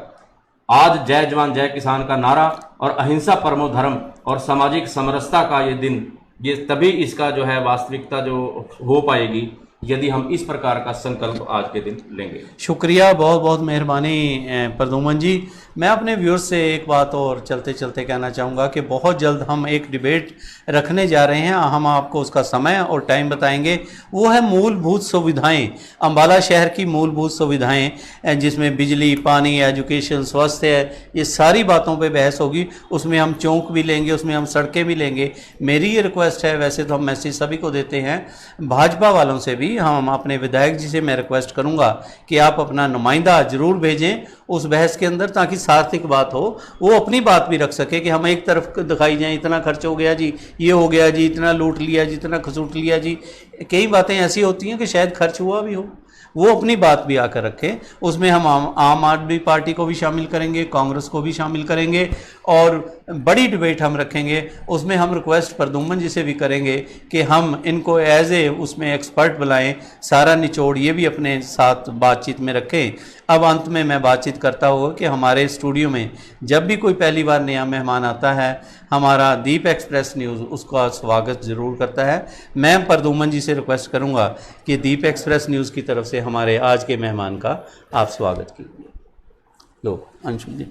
आज जय जवान जय किसान का नारा और अहिंसा परमो धर्म और सामाजिक समरसता का ये दिन, ये तभी इसका जो है वास्तविकता जो हो पाएगी यदि हम इस प्रकार का संकल्प आज के दिन लेंगे। शुक्रिया, बहुत बहुत मेहरबानी प्रदुमन जी। मैं अपने व्यूअर्स से एक बात और चलते चलते कहना चाहूँगा कि बहुत जल्द हम एक डिबेट रखने जा रहे हैं, हम आपको उसका समय और टाइम बताएंगे। वो है मूलभूत सुविधाएं, अम्बाला शहर की मूलभूत सुविधाएं, जिसमें बिजली, पानी, एजुकेशन, स्वास्थ्य, ये सारी बातों पे बहस होगी। उसमें हम चौक भी लेंगे, उसमें हम सड़कें भी लेंगे। मेरी ये रिक्वेस्ट है, वैसे तो हम मैसेज सभी को देते हैं, भाजपा वालों से भी हम अपने विधायक जी से मैं रिक्वेस्ट करूंगा कि आप अपना नुमाइंदा जरूर भेजें उस बहस के अंदर, ताकि सार्थक बात हो, वो अपनी बात भी रख सके कि हम एक तरफ दिखाई जाए इतना खर्च हो गया जी, ये हो गया जी, इतना लूट लिया जी, इतना खसूट लिया जी। कई बातें ऐसी होती हैं कि शायद खर्च हुआ भी हो, वो अपनी बात भी आकर रखें। उसमें हम आम आदमी पार्टी को भी शामिल करेंगे, कांग्रेस को भी शामिल करेंगे और बड़ी डिबेट हम रखेंगे। उसमें हम रिक्वेस्ट प्रद्युम्न जी से भी करेंगे कि हम इनको एज ए उसमें एक्सपर्ट बुलाएं, सारा निचोड़ ये भी अपने साथ बातचीत में रखें। अब अंत में मैं बातचीत करता हुआ कि हमारे स्टूडियो में जब भी कोई पहली बार नया मेहमान आता है, हमारा दीप एक्सप्रेस न्यूज़ उसका स्वागत ज़रूर करता है। मैं प्रद्युम्न जी से रिक्वेस्ट करूंगा कि दीप एक्सप्रेस न्यूज़ की तरफ से हमारे आज के मेहमान का आप स्वागत कीजिए। लो अंशुल जी।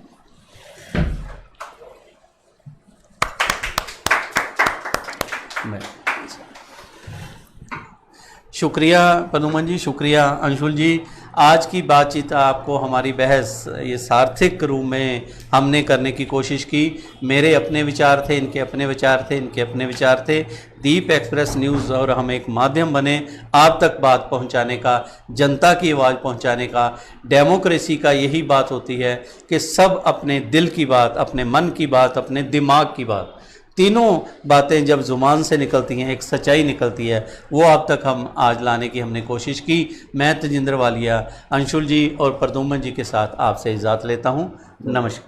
शुक्रिया प्रद्युम्न जी, शुक्रिया अंशुल जी। आज की बातचीत आपको हमारी बहस ये सार्थक रूप में हमने करने की कोशिश की। मेरे अपने विचार थे, इनके अपने विचार थे, इनके अपने विचार थे। दीप एक्सप्रेस न्यूज़ और हम एक माध्यम बने आप तक बात पहुंचाने का, जनता की आवाज़ पहुंचाने का। डेमोक्रेसी का यही बात होती है कि सब अपने दिल की बात, अपने मन की बात, अपने दिमाग की बात, तीनों बातें जब ज़ुबान से निकलती हैं एक सच्चाई निकलती है। वो आप तक हम आज लाने की हमने कोशिश की। मैं तजिंदर वालिया अंशुल जी और प्रद्युम्न जी के साथ आपसे इजाज़त लेता हूँ। नमस्कार।